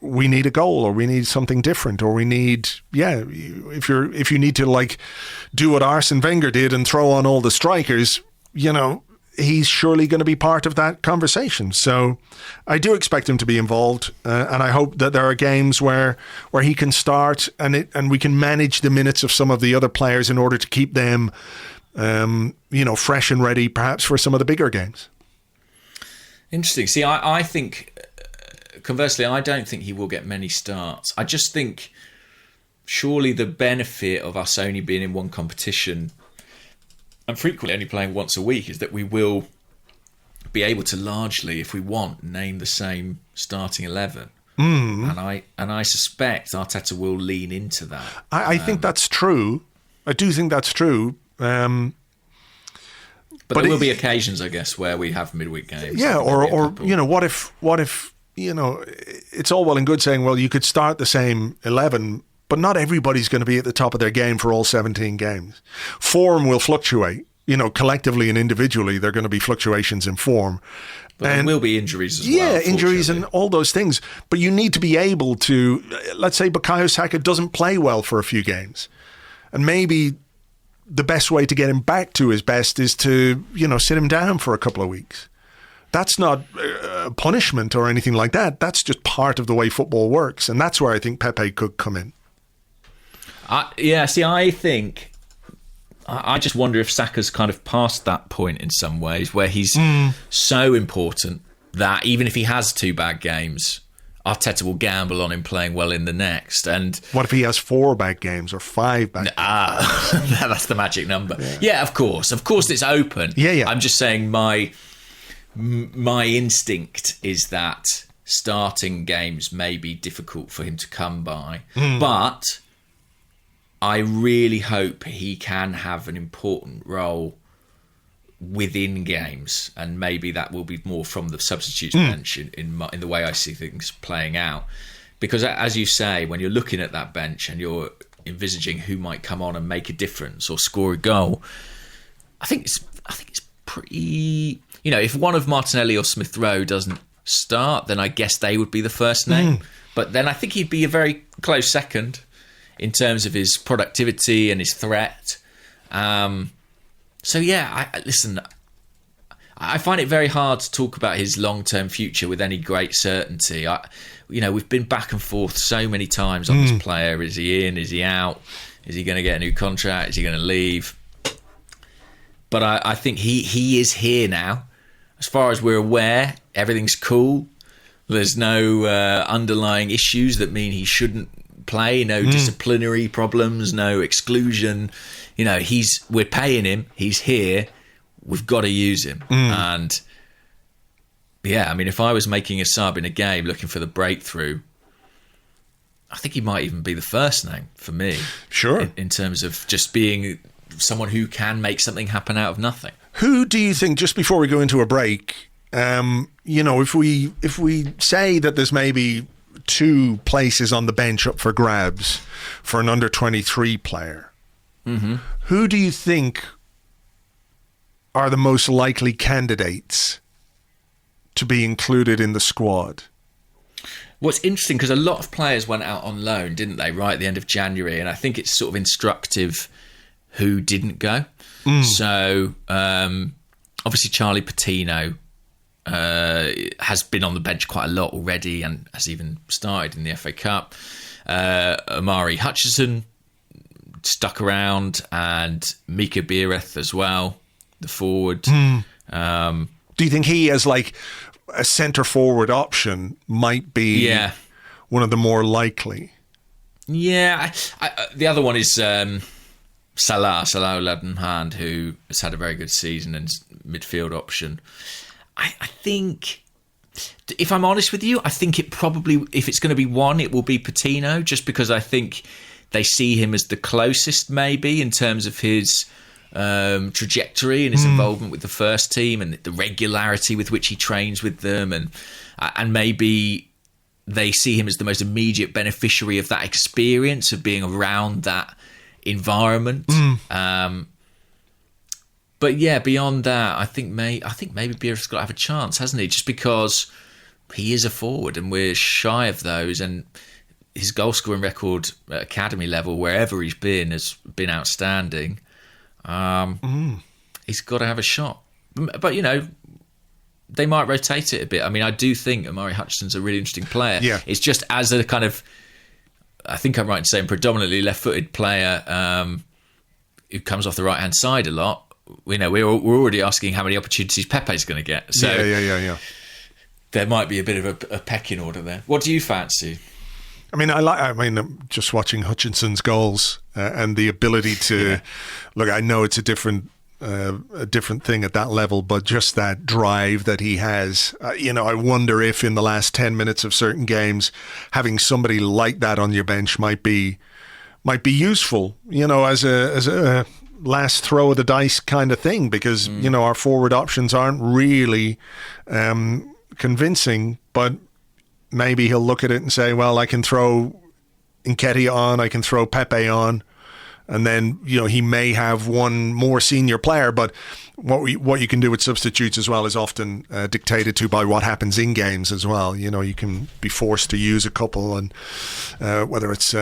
we need a goal, or we need something different, or we need, if you need to do what Arsene Wenger did and throw on all the strikers, he's surely going to be part of that conversation. So I do expect him to be involved, and I hope that there are games where he can start, and we can manage the minutes of some of the other players in order to keep them fresh and ready, perhaps for some of the bigger games. Interesting. See, I think, conversely, I don't think he will get many starts. I just think surely the benefit of us only being in one competition and frequently only playing once a week is that we will be able to largely, if we want, name the same starting 11. And I suspect Arteta will lean into that. I think that's true. I do think that's true. But there will be occasions, I guess, where we have midweek games. Yeah, or what if it's all well and good saying, well, you could start the same 11, but not everybody's going to be at the top of their game for all 17 games. Form will fluctuate. Collectively and individually, there are going to be fluctuations in form. But there will be injuries as well. Yeah, injuries and all those things. But you need to be able to, let's say Bukayo Saka doesn't play well for a few games. And maybe the best way to get him back to his best is to, sit him down for a couple of weeks. That's not punishment or anything like that. That's just part of the way football works. And that's where I think Pepe could come in. I just wonder if Saka's kind of past that point in some ways where he's so important that even if he has 2 bad games, Arteta will gamble on him playing well in the next. And what if he has 4 bad games or 5 bad games? That's the magic number. Yeah, of course. Of course it's open. Yeah. I'm just saying my instinct is that starting games may be difficult for him to come by. But I really hope he can have an important role within games, and maybe that will be more from the substitutes bench in the way I see things playing out. Because as you say, when you're looking at that bench and you're envisaging who might come on and make a difference or score a goal, I think it's pretty. If one of Martinelli or Smith Rowe doesn't start, then I guess they would be the first name. But then I think he'd be a very close second in terms of his productivity and his threat. Listen, I find it very hard to talk about his long-term future with any great certainty. We've been back and forth so many times on this player. Is he in? Is he out? Is he going to get a new contract? Is he going to leave? But I think he is here now. As far as we're aware, everything's cool. There's no underlying issues that mean he shouldn't play, no disciplinary problems, no exclusion. We're paying him, he's here, we've got to use him. And if I was making a sub in a game looking for the breakthrough, I think he might even be the first name for me. Sure. In terms of just being someone who can make something happen out of nothing. Who do you think, just before we go into a break, if we say that there's maybe 2 places on the bench up for grabs for an under-23 player, who do you think are the most likely candidates to be included in the squad? What's interesting, because a lot of players went out on loan, didn't they, right at the end of January, and I think it's sort of instructive who didn't go. So obviously Charlie Patino has been on the bench quite a lot already and has even started in the FA Cup. Amari Hutchinson stuck around, and Mika Biereth as well, the forward. Do you think he, as like a centre forward option, might be one of the more likely? Yeah, the other one is Salah Laddenhand, who has had a very good season and midfield option. I think, if I'm honest with you, I think it probably, if it's going to be one, it will be Patino, just because I think they see him as the closest, maybe, in terms of his trajectory and his involvement with the first team and the regularity with which he trains with them, and maybe they see him as the most immediate beneficiary of that experience of being around that environment. But yeah, beyond that, I think maybe Biereth's got to have a chance, hasn't he? Just because he is a forward and we're shy of those, and his goal scoring record at academy level, wherever he's been, has been outstanding. He's got to have a shot. But, they might rotate it a bit. I mean, I do think Amari Hutchinson's a really interesting player. Yeah. It's just as a kind of, I think I'm right in saying, predominantly left-footed player who comes off the right-hand side a lot. We're already asking how many opportunities Pepe's going to get. So yeah. There might be a bit of a pecking order there. What do you fancy? I mean, just watching Hutchinson's goals and the ability to look. I know it's a different thing at that level, but just that drive that he has. I wonder if in the last 10 minutes of certain games, having somebody like that on your bench might be useful. As a last throw of the dice kind of thing, because our forward options aren't really convincing. But maybe he'll look at it and say, well, I can throw Nketiah on, I can throw Pepe on, and then, he may have one more senior player, but what you can do with substitutes as well is often dictated to by what happens in games as well. You can be forced to use a couple, and whether it's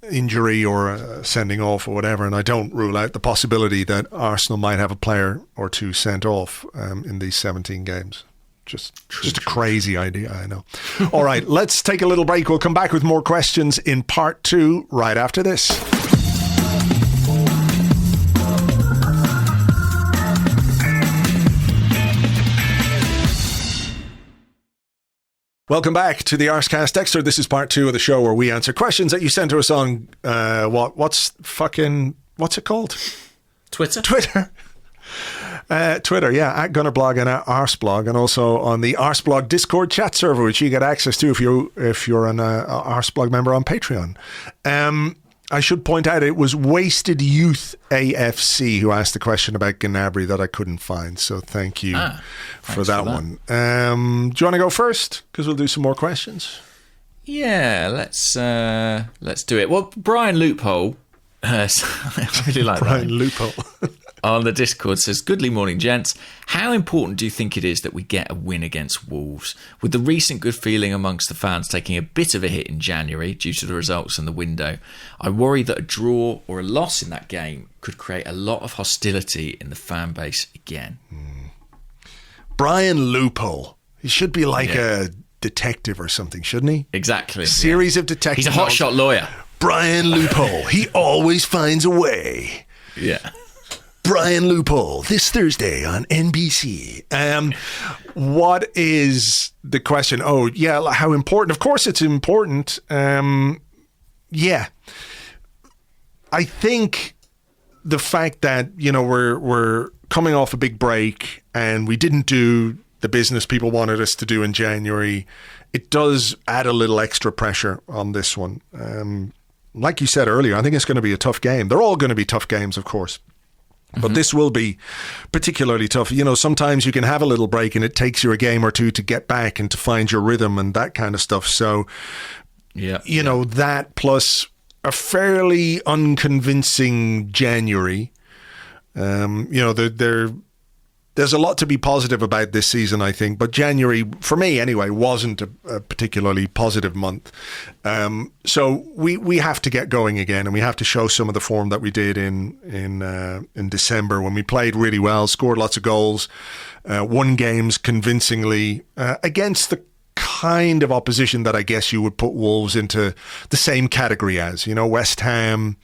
injury or sending off or whatever, and I don't rule out the possibility that Arsenal might have a player or two sent off in these 17 games. Just a crazy idea, I know. All right, let's take a little break. We'll come back with more questions in part 2 right after this. Welcome back to the Arsecast Extra. This is part 2 of the show where we answer questions that you sent to us on what's it called? Twitter. Twitter, yeah, at Gunnerblog and at Arseblog, and also on the Arseblog Discord chat server, which you get access to if you're an Arseblog member on Patreon. I should point out it was Wasted Youth AFC who asked the question about Gnabry that I couldn't find. So thank you for that one. Do you want to go first? Because we'll do some more questions. Yeah, let's do it. Well, Brian Loophole, I really like Brian that. Loophole. On the Discord says, "Goodly morning, gents. How important do you think it is that we get a win against Wolves? With the recent good feeling amongst the fans taking a bit of a hit in January due to the results in the window, I worry that a draw or a loss in that game could create a lot of hostility in the fan base again." Brian Loophole. He should be like a detective or something, shouldn't he? Exactly. Series of detectives. He's a hotshot lawyer. Brian Loophole. He always finds a way. Yeah. Brian Loophole, this Thursday on NBC. What is the question? Oh, yeah, how important? Of course it's important. Yeah. I think the fact that, we're coming off a big break and we didn't do the business people wanted us to do in January, it does add a little extra pressure on this one. Like you said earlier, I think it's going to be a tough game. They're all going to be tough games, of course. But this will be particularly tough. Sometimes you can have a little break and it takes you a game or two to get back and to find your rhythm and that kind of stuff. So, that plus a fairly unconvincing January. There's a lot to be positive about this season, I think. But January, for me anyway, wasn't a particularly positive month. So we have to get going again, and we have to show some of the form that we did in December when we played really well, scored lots of goals, won games convincingly against the kind of opposition that I guess you would put Wolves into the same category as. West Ham.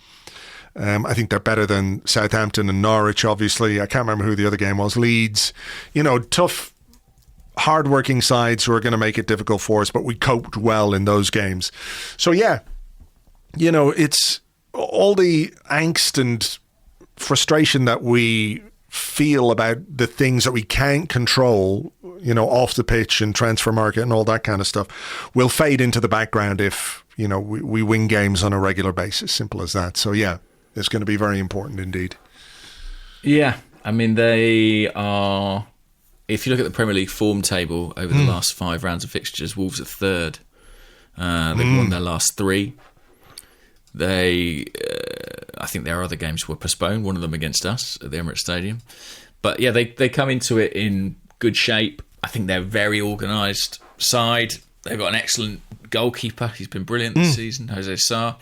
I think they're better than Southampton and Norwich, obviously. I can't remember who the other game was. Leeds. Tough, hard-working sides who are going to make it difficult for us, but we coped well in those games. So, yeah, it's all the angst and frustration that we feel about the things that we can't control, off the pitch and transfer market and all that kind of stuff will fade into the background if, we win games on a regular basis. Simple as that. So, yeah. It's going to be very important indeed. Yeah, I mean, they are... If you look at the Premier League form table over the last 5 rounds of fixtures, Wolves are third. They've won their last 3. I think their other games were postponed, one of them against us at the Emirates Stadium. But yeah, they come into it in good shape. I think they're a very organised side. They've got an excellent goalkeeper. He's been brilliant this season, Jose Sarr.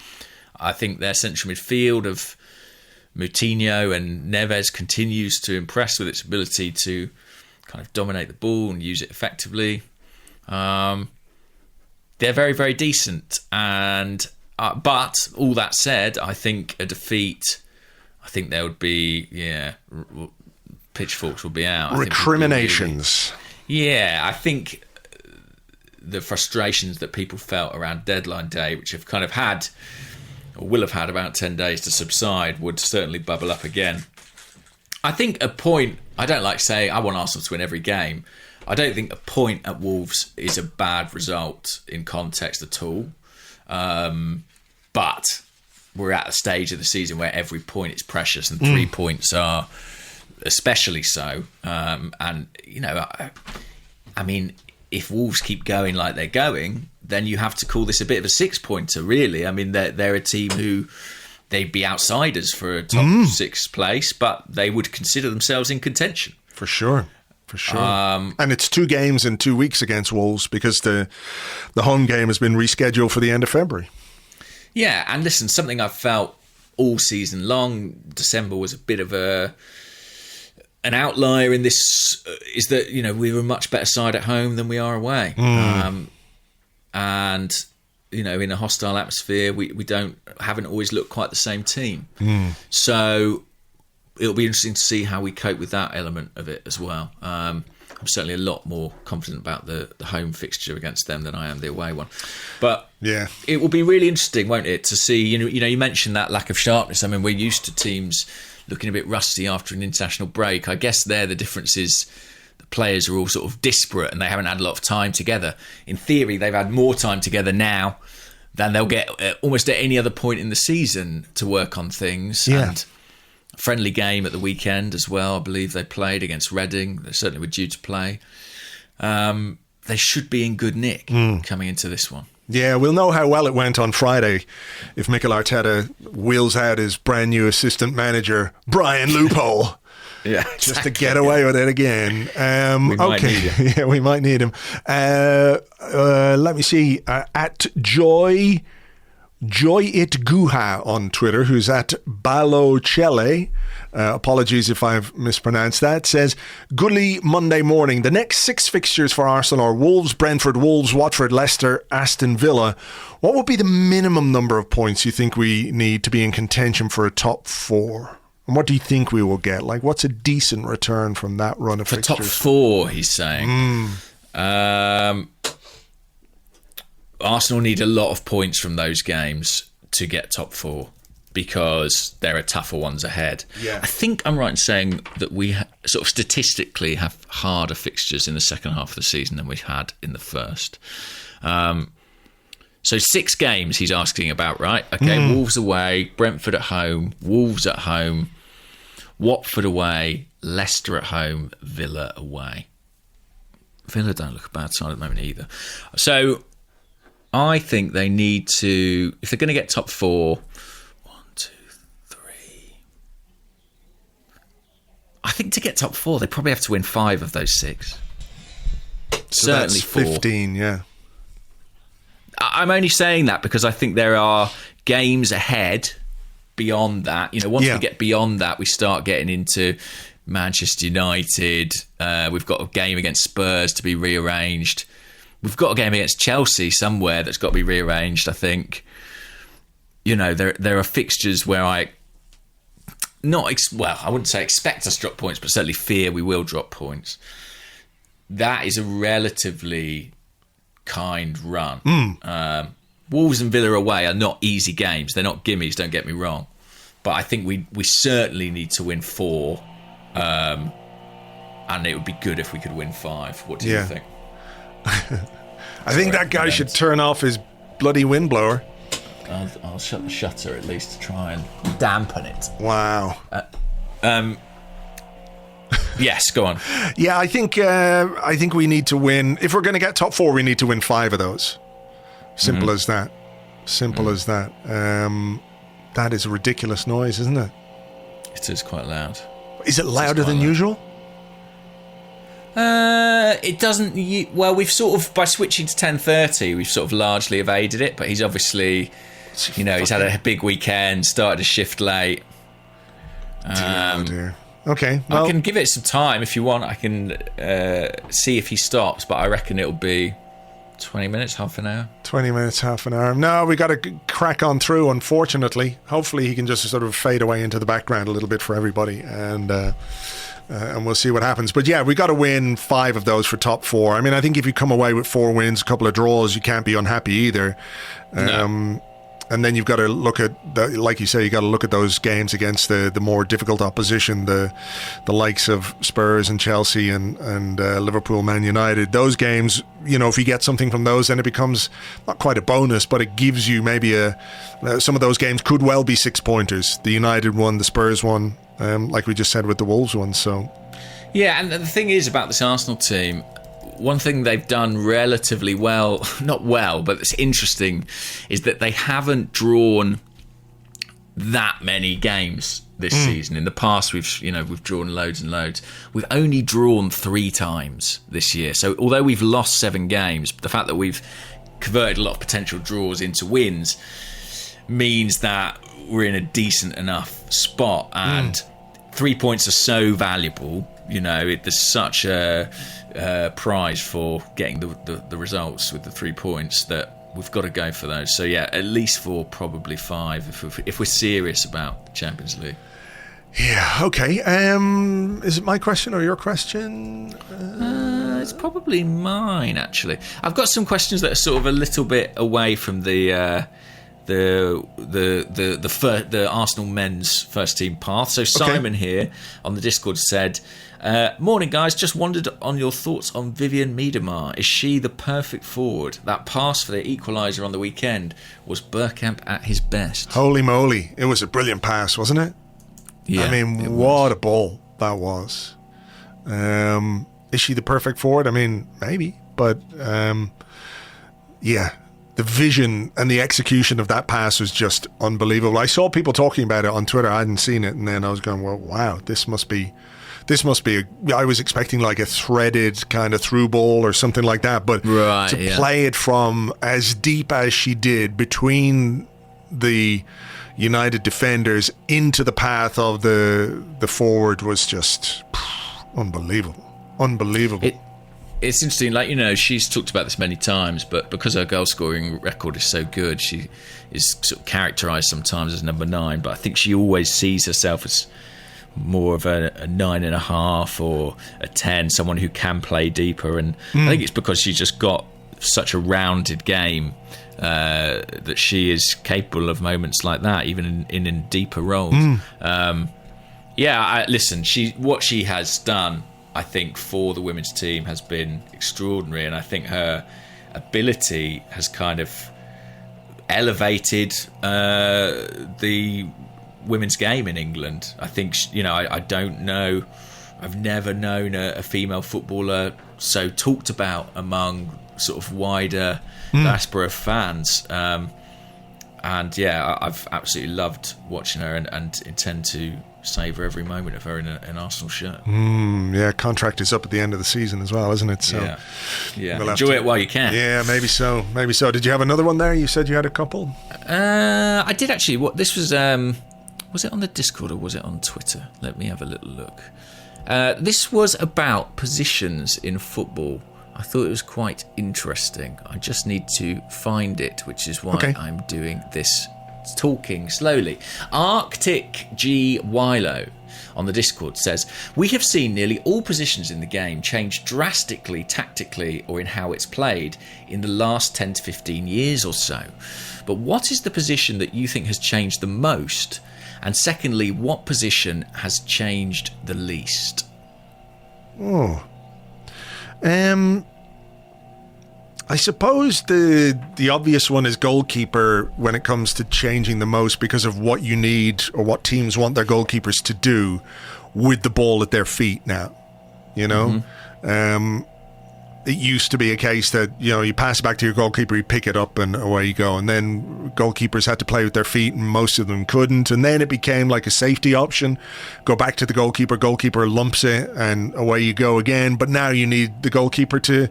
I think their central midfield of Moutinho and Neves continues to impress with its ability to kind of dominate the ball and use it effectively. They're very, very decent. And but all that said, I think a defeat, I think there would be, pitchforks will be out. Recriminations. I think the frustrations that people felt around deadline day, which have kind of had... or will have had about 10 days to subside, would certainly bubble up again. I think a point, I don't like saying I want Arsenal to win every game. I don't think a point at Wolves is a bad result in context at all. But we're at a stage of the season where every point is precious and 3 points are especially so. I mean, if Wolves keep going like they're going, then you have to call this a bit of a 6-pointer, really. I mean, they're a team who they'd be outsiders for a top 6 place, but they would consider themselves in contention. For sure. And it's 2 games in 2 weeks against Wolves because the home game has been rescheduled for the end of February. Yeah, and listen, something I've felt all season long, December was a bit of an outlier in this, is that, you know, we were a much better side at home than we are away. And, you know, in a hostile atmosphere, we haven't always looked quite the same team. So it'll be interesting to see how we cope with that element of it as well. I'm certainly a lot more confident about the home fixture against them than I am the away one. But yeah, it will be really interesting, won't it, to see, you know, you mentioned that lack of sharpness. I mean, we're used to teams looking a bit rusty after an international break. I guess there the difference is the players are all sort of disparate and they haven't had a lot of time together. In theory, they've had more time together now than they'll get almost at any other point in the season to work on things. Yeah. And a friendly game at the weekend as well. I believe they played against Reading. They certainly were due to play. They should be in good nick coming into this one. Yeah, we'll know how well it went on Friday if Mikel Arteta wheels out his brand new assistant manager, Brian Loophole. Yeah, exactly. Just to get away with it again. We might need him. Yeah, we might need him. Let me see. At Joy It Guha on Twitter, who's at Balochele. Apologies if I've mispronounced that. Says, goodly Monday morning. The next 6 fixtures for Arsenal are Wolves, Brentford, Wolves, Watford, Leicester, Aston Villa. What would be the minimum number of points you think we need to be in contention for a top 4? And what do you think we will get? Like, what's a decent return from that run of fixtures? For top 4, he's saying. Arsenal need a lot of points from those games to get top 4 because there are tougher ones ahead. Yeah. I think I'm right in saying that we sort of statistically have harder fixtures in the second half of the season than we've had in the first. So 6 games he's asking about, right? Okay, Wolves away, Brentford at home, Wolves at home, Watford away, Leicester at home, Villa away. Villa don't look a bad side at the moment either. So I think they need to, if they're going to get top 4, 1, 2, 3. I think to get top 4, they probably have to win 5 of those 6. So certainly that's 4. 15, yeah. I'm only saying that because I think there are games ahead beyond that. You know, once we get beyond that, we start getting into Manchester United. We've got a game against Spurs to be rearranged. We've got a game against Chelsea somewhere that's got to be rearranged, I think. You know, there are fixtures where I wouldn't say expect us to drop points, but certainly fear we will drop points. That is a relatively kind run. Wolves and Villa away are not easy games. They're not gimmies, don't get me wrong. But I think we certainly need to win 4. And it would be good if we could win 5. What do you think? I think that guy should turn off his bloody windblower. I'll shut the shutter at least to try and dampen it. Wow. Yes, go on. Yeah, I think we need to win. If we're going to get top 4, we need to win 5 of those. Simple as that. Simple as that. That is a ridiculous noise, isn't it? It is quite loud. Is it louder than usual? It doesn't. Well, we've sort of, by switching to 10:30, we've sort of largely evaded it. But he's obviously, you know, he's had a big weekend, started a shift late. Oh dear. Okay, well, I can give it some time if you want. I can see if he stops, but I reckon it'll be 20 minutes, half an hour. 20 minutes, half an hour. No, we got to crack on through, unfortunately. Hopefully he can just sort of fade away into the background a little bit for everybody, and we'll see what happens. But yeah, we got to win 5 of those for top 4. I mean, I think if you come away with 4 wins, a couple of draws, you can't be unhappy either. No. And then you've got to look at, like you say, you got to look at those games against the more difficult opposition, the likes of Spurs and Chelsea and Liverpool, Man United. Those games, you know, if you get something from those, then it becomes not quite a bonus, but it gives you maybe some of those games could well be 6-pointers. The United one, the Spurs one, like we just said with the Wolves one. So yeah, and the thing is about this Arsenal team, one thing they've done relatively well, not well, but it's interesting, is that they haven't drawn that many games this season. In the past, we've drawn loads and loads. We've only drawn 3 times this year. So although we've lost 7 games, the fact that we've converted a lot of potential draws into wins means that we're in a decent enough spot. And 3 points are so valuable. There's such a prize for getting the results with the 3 points that we've got to go for those. So yeah, at least 4, probably 5 if we're serious about the Champions League. Yeah, okay. Is it my question or your question? It's probably mine, actually. I've got some questions that are sort of a little bit away from the Arsenal men's first team path. So Simon here on the Discord said, morning guys, just wondered on your thoughts on Vivian Miedema. Is she the perfect forward? That pass for the equaliser on the weekend was Bergkamp at his best. Holy moly, it was a brilliant pass, wasn't it? Yeah, I mean, what a ball that was. Is she the perfect forward? I mean, maybe, but yeah, the vision and the execution of that pass was just unbelievable. I saw people talking about it on Twitter. I hadn't seen it, and then I was going, well, wow, this must be I was expecting like a threaded kind of through ball or something like that, but to play it from as deep as she did between the United defenders into the path of the forward was just unbelievable. It's interesting, she's talked about this many times, but because her goal scoring record is so good, she is sort of characterised sometimes as number 9, but I think she always sees herself as more of a 9.5 or a 10, someone who can play deeper, and I think it's because she's just got such a rounded game that she is capable of moments like that, even in deeper roles. Listen, what she has done, I think, for the women's team has been extraordinary, and I think her ability has kind of elevated the women's game in England. I think, I don't know, I've never known a female footballer so talked about among sort of wider diaspora fans. And yeah, I've absolutely loved watching her and intend to savour every moment of her in an Arsenal shirt. Yeah, contract is up at the end of the season as well, isn't it? So yeah. We'll enjoy it while you can. Yeah, maybe so. Did you have another one there? You said you had a couple? I did actually. Was it on the Discord or was it on Twitter? Let me have a little look. This was about positions in football. I thought it was quite interesting. I just need to find it, which is why I'm doing this talking slowly. Arctic G. Wilo on the Discord says, we have seen nearly all positions in the game change drastically tactically or in how it's played in the last 10 to 15 years or so. But what is the position that you think has changed the most? And secondly, what position has changed the least? I suppose the obvious one is goalkeeper when it comes to changing the most because of what you need or what teams want their goalkeepers to do with the ball at their feet now. It used to be a case that, you pass it back to your goalkeeper, you pick it up and away you go. And then goalkeepers had to play with their feet and most of them couldn't. And then it became like a safety option. Go back to the goalkeeper lumps it and away you go again. But now you need the goalkeeper to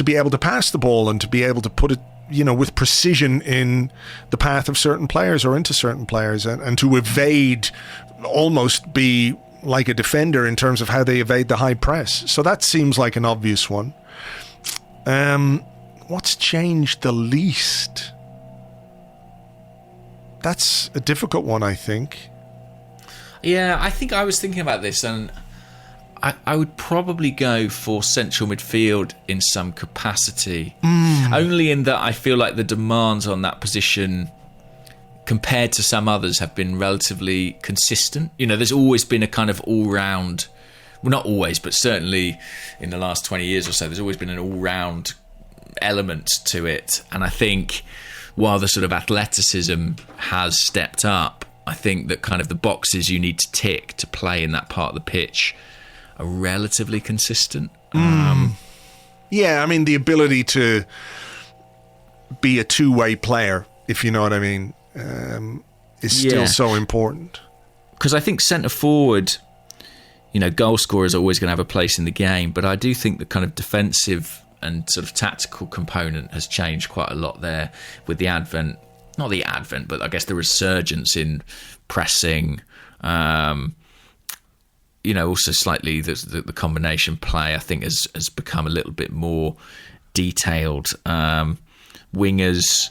be able to pass the ball and to be able to put it, with precision in the path of certain players or into certain players and to evade, almost be like a defender in terms of how they evade the high press. So that seems like an obvious one. What's changed the least? That's a difficult one, I think. Yeah, I think I was thinking about this, and I would probably go for central midfield in some capacity. Only in that I feel like the demands on that position compared to some others have been relatively consistent. There's always been a kind of all-round... Well, not always, but certainly in the last 20 years or so, there's always been an all-round element to it. And I think while the sort of athleticism has stepped up, I think that kind of the boxes you need to tick to play in that part of the pitch are relatively consistent. Yeah, I mean, the ability to be a two-way player, if you know what I mean, is still so important. Because I think centre forward, goal scorers are always going to have a place in the game, but I do think the kind of defensive and sort of tactical component has changed quite a lot there with the advent, not the advent, but I guess the resurgence in pressing. Also slightly the combination play, I think, has become a little bit more detailed. Wingers,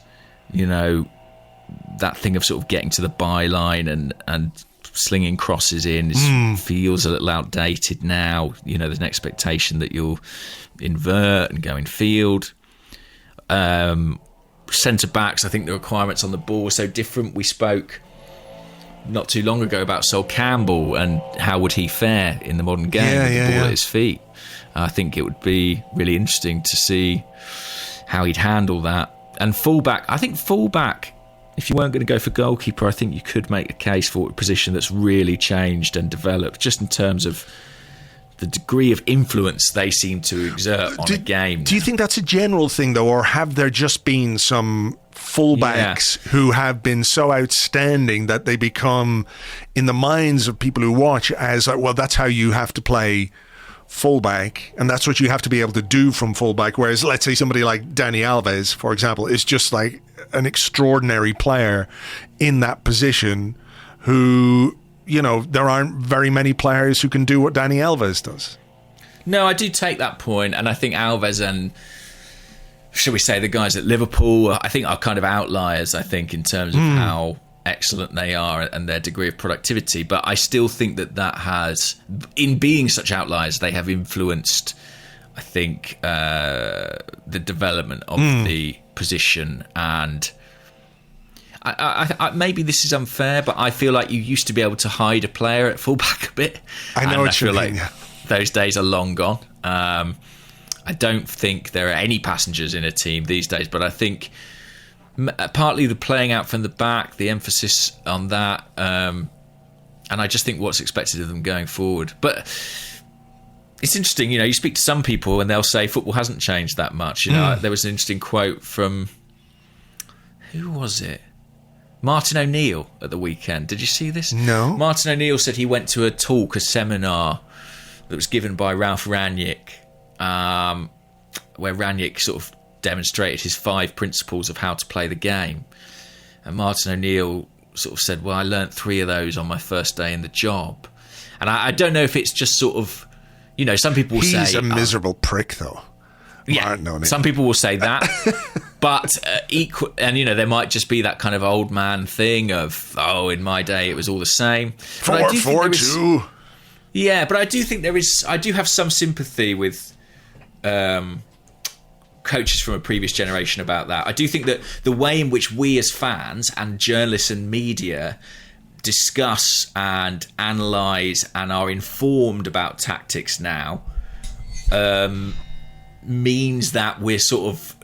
that thing of sort of getting to the byline and slinging crosses in feels a little outdated now. There's an expectation that you'll invert and go in field. Centre backs, I think the requirements on the ball are so different. We spoke not too long ago about Sol Campbell and how would he fare in the modern game with the ball at his feet. I think it would be really interesting to see how he'd handle that. And fullback, if you weren't going to go for goalkeeper, I think you could make a case for a position that's really changed and developed, just in terms of the degree of influence they seem to exert on a game. Do you think that's a general thing, though, or have there just been some fullbacks who have been so outstanding that they become, in the minds of people who watch, as like, well, that's how you have to play fullback, and that's what you have to be able to do from fullback. Whereas, let's say somebody like Dani Alves, for example, is just like an extraordinary player in that position who, there aren't very many players who can do what Dani Alves does. No, I do take that point, and I think Alves and, shall we say, the guys at Liverpool, I think are kind of outliers, I think, in terms of how excellent they are and their degree of productivity. But I still think that has, in being such outliers, they have influenced, I think, the development of the position. And I maybe this is unfair, but I feel like you used to be able to hide a player at fullback a bit. I know what you mean. Like those days are long gone. I don't think there are any passengers in a team these days, but I think partly the playing out from the back, the emphasis on that, and I just think what's expected of them going forward. But it's interesting, you speak to some people and they'll say football hasn't changed that much. There was an interesting quote from, who was it? Martin O'Neill at the weekend. Did you see this? No. Martin O'Neill said he went to a seminar that was given by Ralph Rangnick, where Rangnick sort of demonstrated his 5 principles of how to play the game. And Martin O'Neill sort of said, well, I learnt 3 of those on my first day in the job. And I don't know if it's just sort of, some people will say... He's a miserable prick, though. Yeah, some people will say that. But there might just be that kind of old man thing of, in my day it was all the same. 4-4-2. Yeah, but I do think I do have some sympathy with coaches from a previous generation about that. I do think that the way in which we as fans and journalists and media discuss and analyse and are informed about tactics now means that we're sort of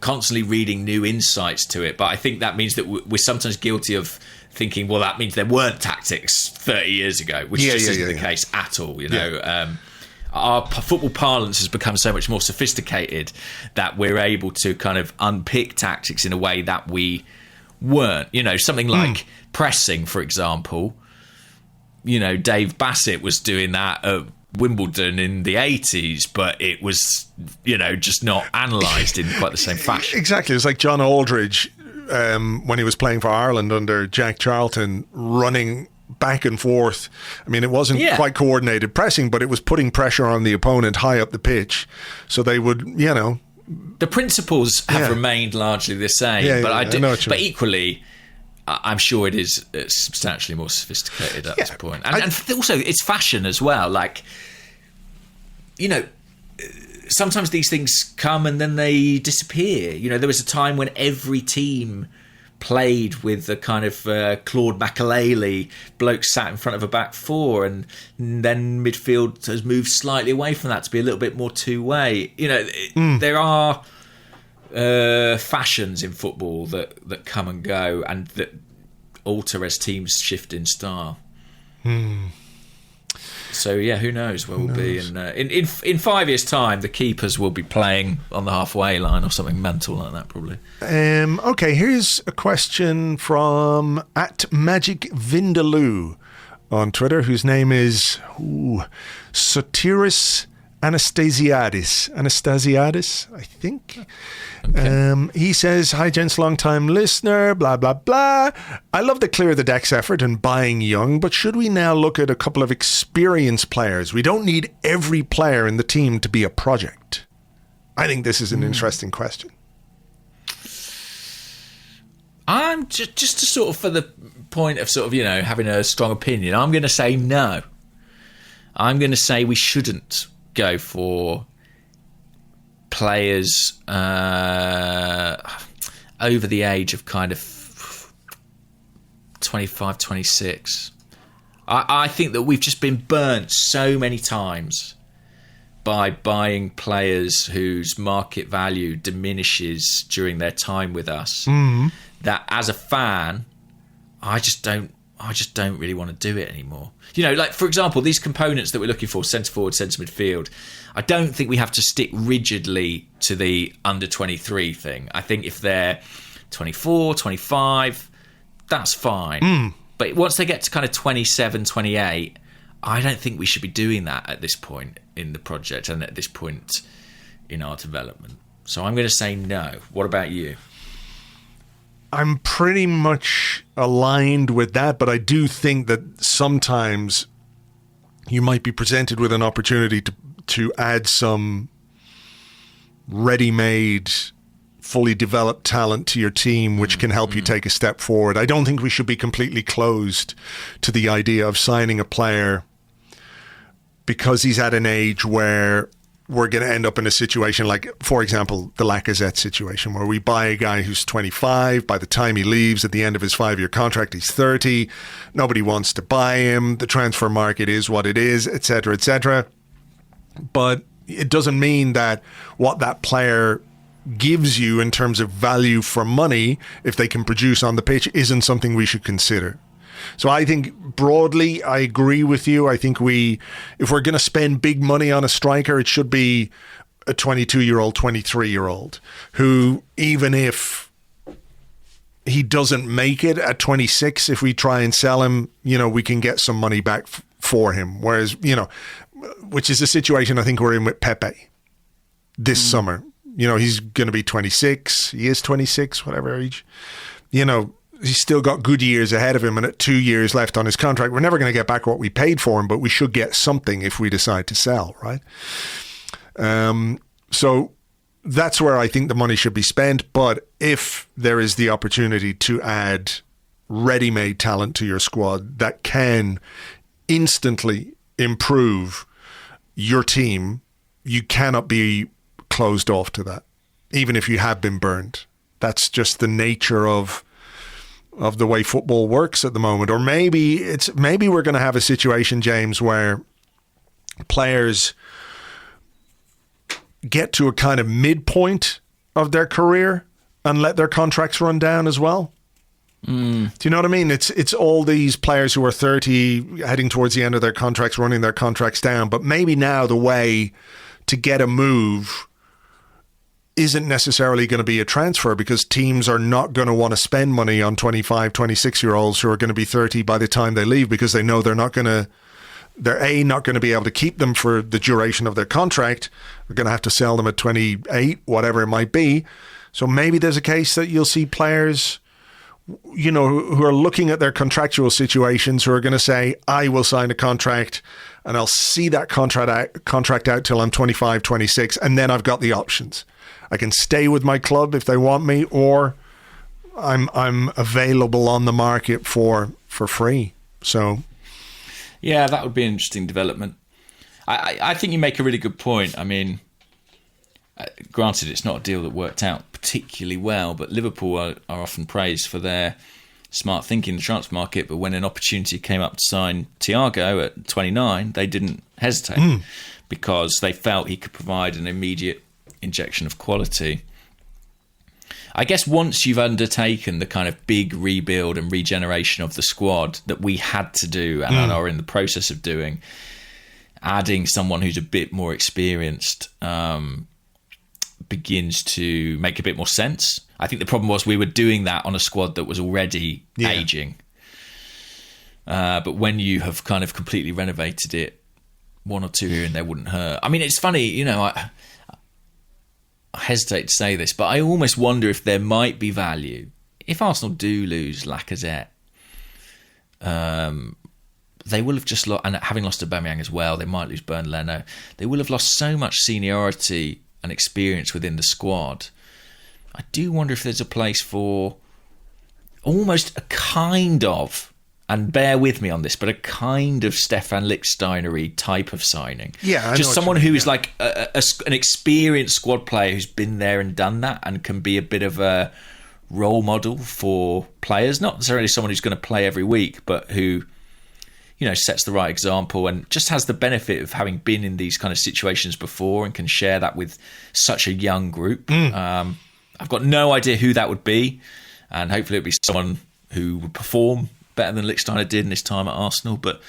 constantly reading new insights to it. But I think that means that we're sometimes guilty of thinking, well, that means there weren't tactics 30 years ago, which just isn't the case at all. Our football parlance has become so much more sophisticated that we're able to kind of unpick tactics in a way that we weren't. Something like pressing, for example. Dave Bassett was doing that at Wimbledon in the 80s, but it was, just not analysed in quite the same fashion. Exactly. It was like John Aldridge, when he was playing for Ireland under Jack Charlton, running back and forth. I mean, it wasn't quite coordinated pressing, but it was putting pressure on the opponent high up the pitch. So they would, The principles have remained largely the same, but equally, I'm sure it is substantially more sophisticated at this point. And also, it's fashion as well. Like, sometimes these things come and then they disappear. There was a time when every team played with the kind of Claude Makelele bloke sat in front of a back four, and then midfield has moved slightly away from that to be a little bit more two-way. There are fashions in football that come and go and that alter as teams shift in style. So yeah, who knows where we'll be in 5 years' time? The keepers will be playing on the halfway line or something mental like that, probably. Okay, here's a question from @MagicVindaloo on Twitter, whose name is Sotiris Anastasiadis, I think. Okay. He says, "Hi gents, long time listener, blah blah blah. I love the clear the decks effort and buying young, but should we now look at a couple of experienced players? We don't need every player in the team to be a project." I think this is an interesting question. I'm just to sort of, for the point of sort of, having a strong opinion, I'm going to say no. I'm going to say we shouldn't go for players over the age of kind of 25, 26. I think that we've just been burnt so many times by buying players whose market value diminishes during their time with us, that as a fan, I just don't really want to do it anymore. Like, for example, these components that we're looking for, centre forward, centre midfield, I don't think we have to stick rigidly to the under 23 thing. I think if they're 24, 25, that's fine. But once they get to kind of 27, 28, I don't think we should be doing that at this point in the project and at this point in our development. So I'm going to say no. What about you? I'm pretty much aligned with that, but I do think that sometimes you might be presented with an opportunity to add some ready-made, fully developed talent to your team, which can help you take a step forward. I don't think we should be completely closed to the idea of signing a player because he's at an age where we're going to end up in a situation like, for example, the Lacazette situation, where we buy a guy who's 25. By the time he leaves at the end of his 5-year contract, he's 30. Nobody wants to buy him. The transfer market is what it is, etc., etc. But it doesn't mean that what that player gives you in terms of value for money, if they can produce on the pitch, isn't something we should consider. So I think broadly, I agree with you. I think if we're going to spend big money on a striker, it should be a 22-year-old, 23-year-old who, even if he doesn't make it at 26, if we try and sell him, we can get some money back for him. Whereas, which is the situation I think we're in with Pepe this summer. He's going to be 26. He is 26, whatever age. He's still got good years ahead of him, and at 2 years left on his contract, we're never going to get back what we paid for him, but we should get something if we decide to sell, right? So that's where I think the money should be spent. But if there is the opportunity to add ready-made talent to your squad that can instantly improve your team, you cannot be closed off to that, even if you have been burned. That's just the nature of the way football works at the moment. Or maybe we're going to have a situation, James, where players get to a kind of midpoint of their career and let their contracts run down as well. Do you know what I mean? It's all these players who are 30 heading towards the end of their contracts, running their contracts down. But maybe now the way to get a move isn't necessarily going to be a transfer, because teams are not going to want to spend money on 25, 26-year-olds who are going to be 30 by the time they leave, because they know they're not going to be able to keep them for the duration of their contract. They're going to have to sell them at 28, whatever it might be. So maybe there's a case that you'll see players, who are looking at their contractual situations, who are going to say, I will sign a contract and I'll see that contract out till I'm 25, 26, and then I've got the options. I can stay with my club if they want me, or I'm available on the market for free. So, yeah, that would be an interesting development. I think you make a really good point. I mean, granted, it's not a deal that worked out particularly well, but Liverpool are often praised for their smart thinking in the transfer market. But when an opportunity came up to sign Thiago at 29, they didn't hesitate because they felt he could provide an immediate injection of quality. I guess once you've undertaken the kind of big rebuild and regeneration of the squad that we had to do and are in the process of doing, adding someone who's a bit more experienced begins to make a bit more sense. I think the problem was we were doing that on a squad that was already aging. But when you have kind of completely renovated it, one or two here and there wouldn't hurt. I mean, it's funny, I hesitate to say this, but I almost wonder if there might be value. If Arsenal do lose Lacazette, they will have just lost, and having lost Aubameyang as well, they might lose Bernd Leno. They will have lost so much seniority and experience within the squad. I do wonder if there's a place for almost a kind of, and bear with me on this, but a kind of Stefan Lichtsteiner-y type of signing. Yeah, just someone who is like an experienced squad player who's been there and done that and can be a bit of a role model for players. Not necessarily someone who's going to play every week, but who, sets the right example and just has the benefit of having been in these kind of situations before and can share that with such a young group. I've got no idea who that would be, and hopefully it'd be someone who would perform better than Lichtsteiner did in his time at Arsenal. But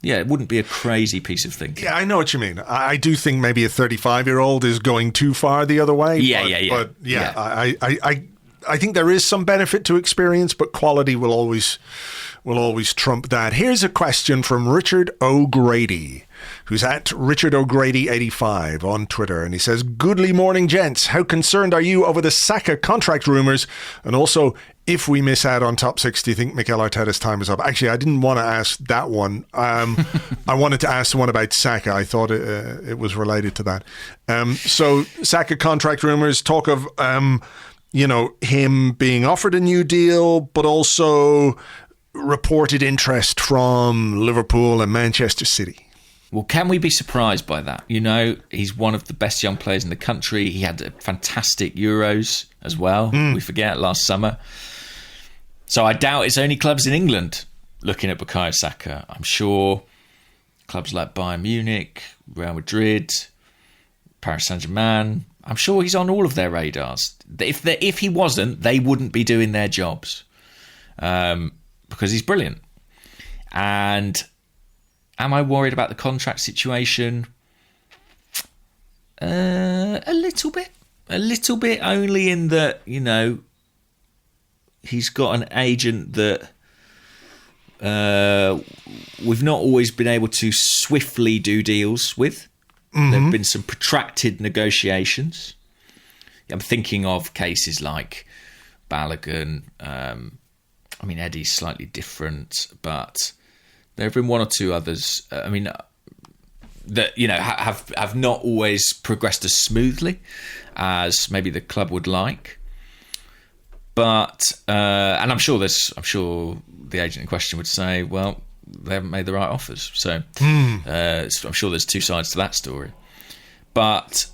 yeah, it wouldn't be a crazy piece of thinking. Yeah, I know what you mean. I do think maybe a 35-year-old is going too far the other way. Yeah. I think there is some benefit to experience, but quality will always trump that. Here's a question from Richard O'Grady, who's at Richard O'Grady 85 on Twitter, and he says, "Goodly morning, gents. How concerned are you over the Saka contract rumours? And also, if we miss out on top 6, do you think Mikel Arteta's time is up?" Actually, I didn't want to ask that one. I wanted to ask the one about Saka. I thought it was related to that. So Saka contract rumours, talk of him being offered a new deal, but also reported interest from Liverpool and Manchester City. Well, can we be surprised by that? He's one of the best young players in the country. He had a fantastic Euros as well. We forget last summer. So I doubt it's only clubs in England looking at Bukayo Saka. I'm sure clubs like Bayern Munich, Real Madrid, Paris Saint-Germain, I'm sure he's on all of their radars. If he wasn't, they wouldn't be doing their jobs because he's brilliant. And am I worried about the contract situation? A little bit, only in that, he's got an agent that we've not always been able to swiftly do deals with. Mm-hmm. There have been some protracted negotiations. I'm thinking of cases like Balogun. Eddie's slightly different, but there have been one or two others. That have not always progressed as smoothly as maybe the club would like. But and I'm sure the agent in question would say, well, they haven't made the right offers. So I'm sure there's two sides to that story. But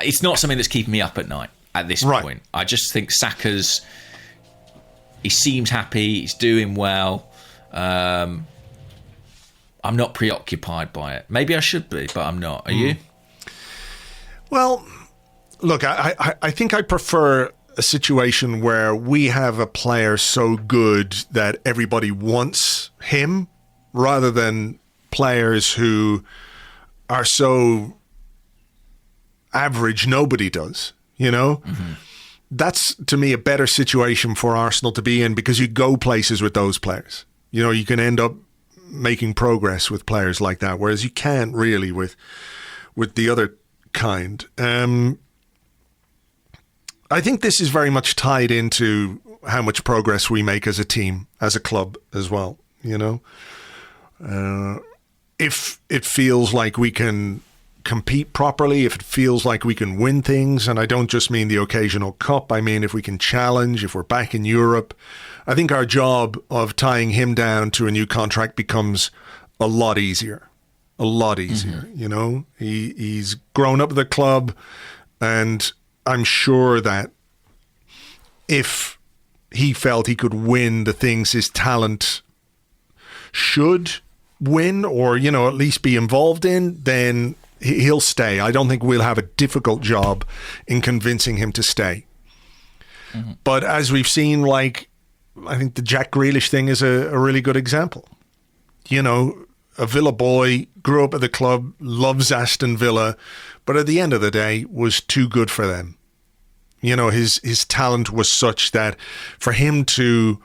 it's not something that's keeping me up at night at this point. I just think he seems happy, he's doing well. I'm not preoccupied by it. Maybe I should be, but I'm not. Are you? Well, look, I think I prefer a situation where we have a player so good that everybody wants him, rather than players who are so average nobody does, Mm-hmm. That's, to me, a better situation for Arsenal to be in, because you go places with those players. You can end up making progress with players like that, whereas you can't really with the other kind. I think this is very much tied into how much progress we make as a team, as a club as well, if it feels like we can compete properly, if it feels like we can win things, and I don't just mean the occasional cup, I mean if we can challenge, if we're back in Europe, I think our job of tying him down to a new contract becomes a lot easier. Mm-hmm. He's grown up at the club, and I'm sure that if he felt he could win the things his talent should win, or, at least be involved in, then he'll stay. I don't think we'll have a difficult job in convincing him to stay. Mm-hmm. But as we've seen, I think the Jack Grealish thing is a really good example. a Villa boy, grew up at the club, loves Aston Villa, but at the end of the day was too good for them. You know, his talent was such that for him to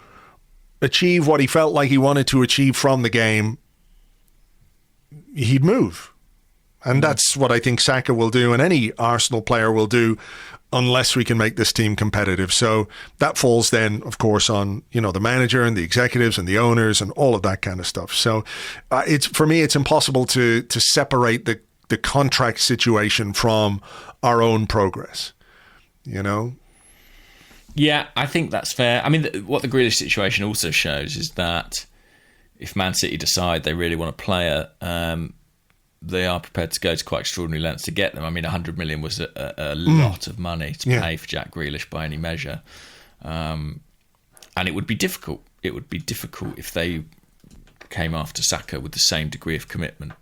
achieve what he felt like he wanted to achieve from the game, he'd move. And that's what I think Saka will do, and any Arsenal player will do, unless we can make this team competitive. So that falls then, of course, on, you know, the manager and the executives and the owners and all of that kind of stuff. So it's, for me, it's impossible to separate the contract situation from our own progress, you know? Yeah, I think that's fair. I mean, what the Grealish situation also shows is that if Man City decide they really want a player, they are prepared to go to quite extraordinary lengths to get them. I mean, 100 million was a lot of money to pay for Jack Grealish by any measure. And it would be difficult. It would be difficult if they came after Saka with the same degree of commitment.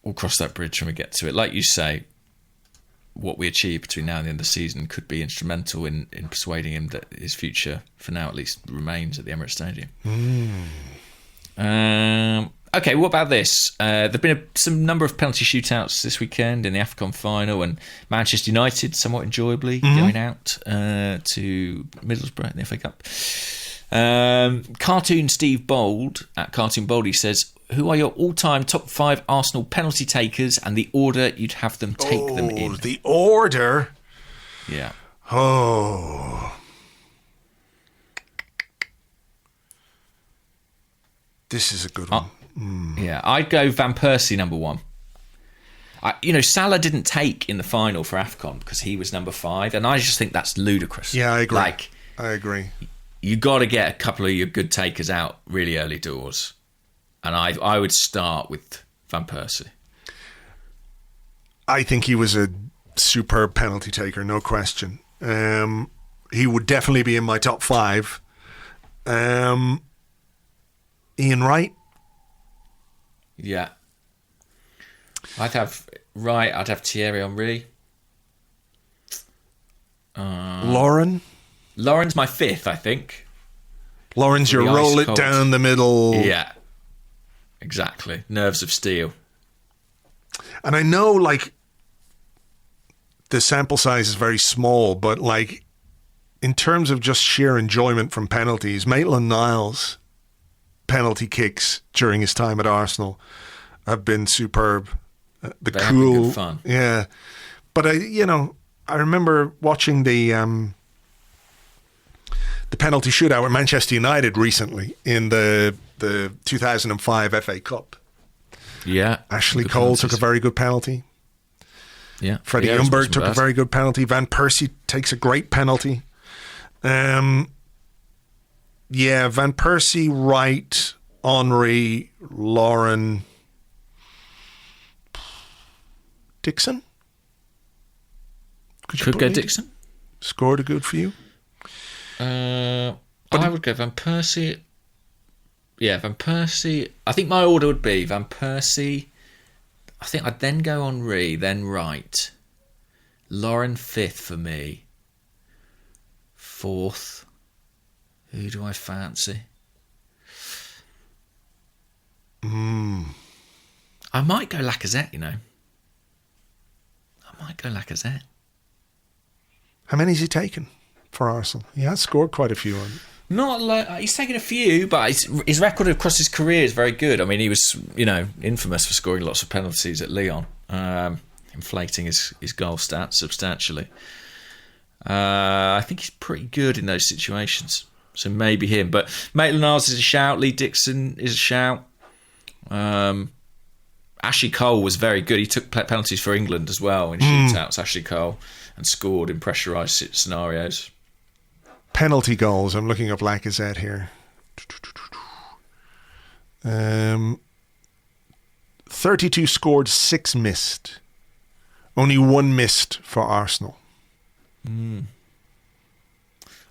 We'll cross that bridge when we get to it. Like you say, what we achieve between now and the end of the season could be instrumental in persuading him that his future, for now at least, remains at the Emirates Stadium. Okay, what about this? There have been some number of penalty shootouts this weekend in the AFCON final, and Manchester United somewhat enjoyably going out to Middlesbrough in the FA Cup. Cartoon Steve Bold at Cartoon Boldy says, who are your all-time top 5 Arsenal penalty takers and the order you'd have them take them in? The order? Yeah. Oh. This is a good one. Yeah, I'd go Van Persie number 1. Salah didn't take in the final for AFCON because he was number 5, and I just think that's ludicrous. Yeah, I agree. I agree. You got to get a couple of your good takers out really early doors, and I would start with Van Persie. I think he was a superb penalty taker, no question. He would definitely be in my top 5. Ian Wright? Yeah. I'd have Wright, I'd have Thierry Henry. Lauren? Lauren's my 5th, I think. Lauren's your roll it down the middle. Yeah. Exactly. Nerves of steel. And I know, like, the sample size is very small, but, like, in terms of just sheer enjoyment from penalties, Maitland-Niles' penalty kicks during his time at Arsenal have been superb. They have been good fun. Yeah. But, I remember watching the penalty shootout with Manchester United recently in the 2005 FA Cup. Yeah. Ashley Cole took a very good penalty. Yeah. Freddie Ljungberg took a very good penalty. Van Persie takes a great penalty. Van Persie, Wright, Henry, Lauren, Dixon. Could go Dixon. Scored a good for you. I would go Van Persie. Yeah, Van Persie. I think my order would be Van Persie. I think I'd then go Henry, then Wright. Lauren 5th for me. 4th. Who do I fancy? I might go Lacazette, I might go Lacazette. How many has he taken for Arsenal? He has scored quite a few on. Not like he's taken a few, but his record across his career is very good. I mean, he was, infamous for scoring lots of penalties at Lyon, inflating his goal stats substantially. I think he's pretty good in those situations, so maybe him. But Maitland-Niles is a shout. Lee Dixon is a shout. Ashley Cole was very good. He took penalties for England as well in shootouts, Ashley Cole, and scored in pressurised scenarios. Penalty goals. I'm looking up Lacazette here. 32 scored, 6 missed. Only 1 missed for Arsenal. I'm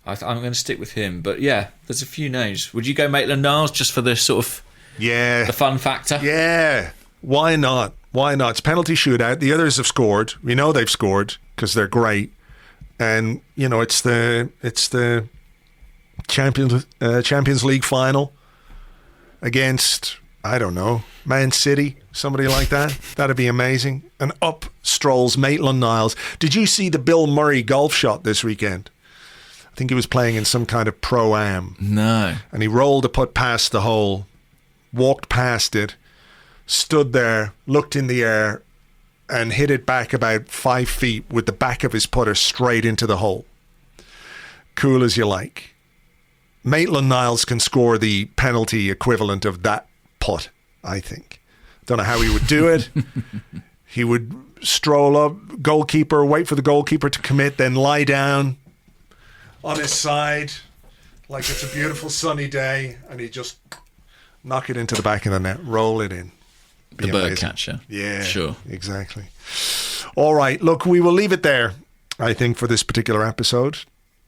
going to stick with him. But yeah, there's a few names. Would you go Maitland-Niles just for the sort of the fun factor? Yeah. Why not? It's penalty shootout. The others have scored. We know they've scored because they're great. And, it's the Champions League final. against, I don't know, Man City, somebody like that. That'd be amazing. And up strolls Maitland-Niles. Did you see the Bill Murray golf shot this weekend? I think he was playing in some kind of pro-am. No. And he rolled a putt past the hole, walked past it, stood there, looked in the air, and hit it back about 5 feet with the back of his putter straight into the hole. Cool as you like. Maitland-Niles can score the penalty equivalent of that putt, I think. Don't know how he would do it. He would stroll up, goalkeeper, wait for the goalkeeper to commit, then lie down on his side like it's a beautiful sunny day, and he'd just knock it into the back of the net, roll it in. Be the bird amazing. catcher. Yeah, sure. Exactly. All right, look, we will leave it there, I think, for this particular episode.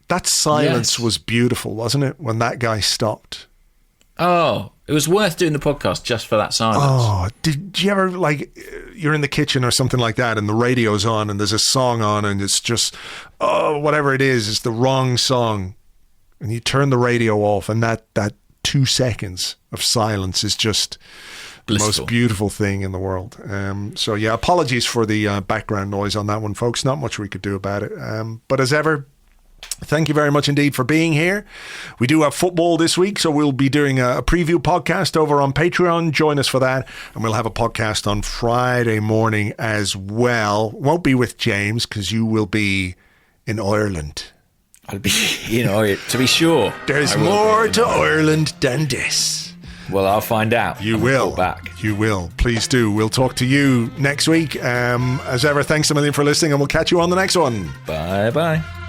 That silence was beautiful, wasn't it, when that guy stopped? Oh, it was worth doing the podcast just for that silence. Oh, did you ever, like, you're in the kitchen or something like that and the radio's on and there's a song on and it's just, whatever it is, it's the wrong song. And you turn the radio off and that 2 seconds of silence is just blissful. The most beautiful thing in the world. So, yeah, apologies for the background noise on that one, folks. Not much we could do about it. But as ever, thank you very much indeed for being here. We do have football this week, so we'll be doing a preview podcast over on Patreon. Join us for that. And we'll have a podcast on Friday morning as well. Won't be with James because you will be in Ireland. I'll be in Ireland, to be sure. There's more to Ireland than this. Well, I'll find out. You will. Back. You will. Please do. We'll talk to you next week. As ever, thanks a million for listening, and we'll catch you on the next one. Bye-bye.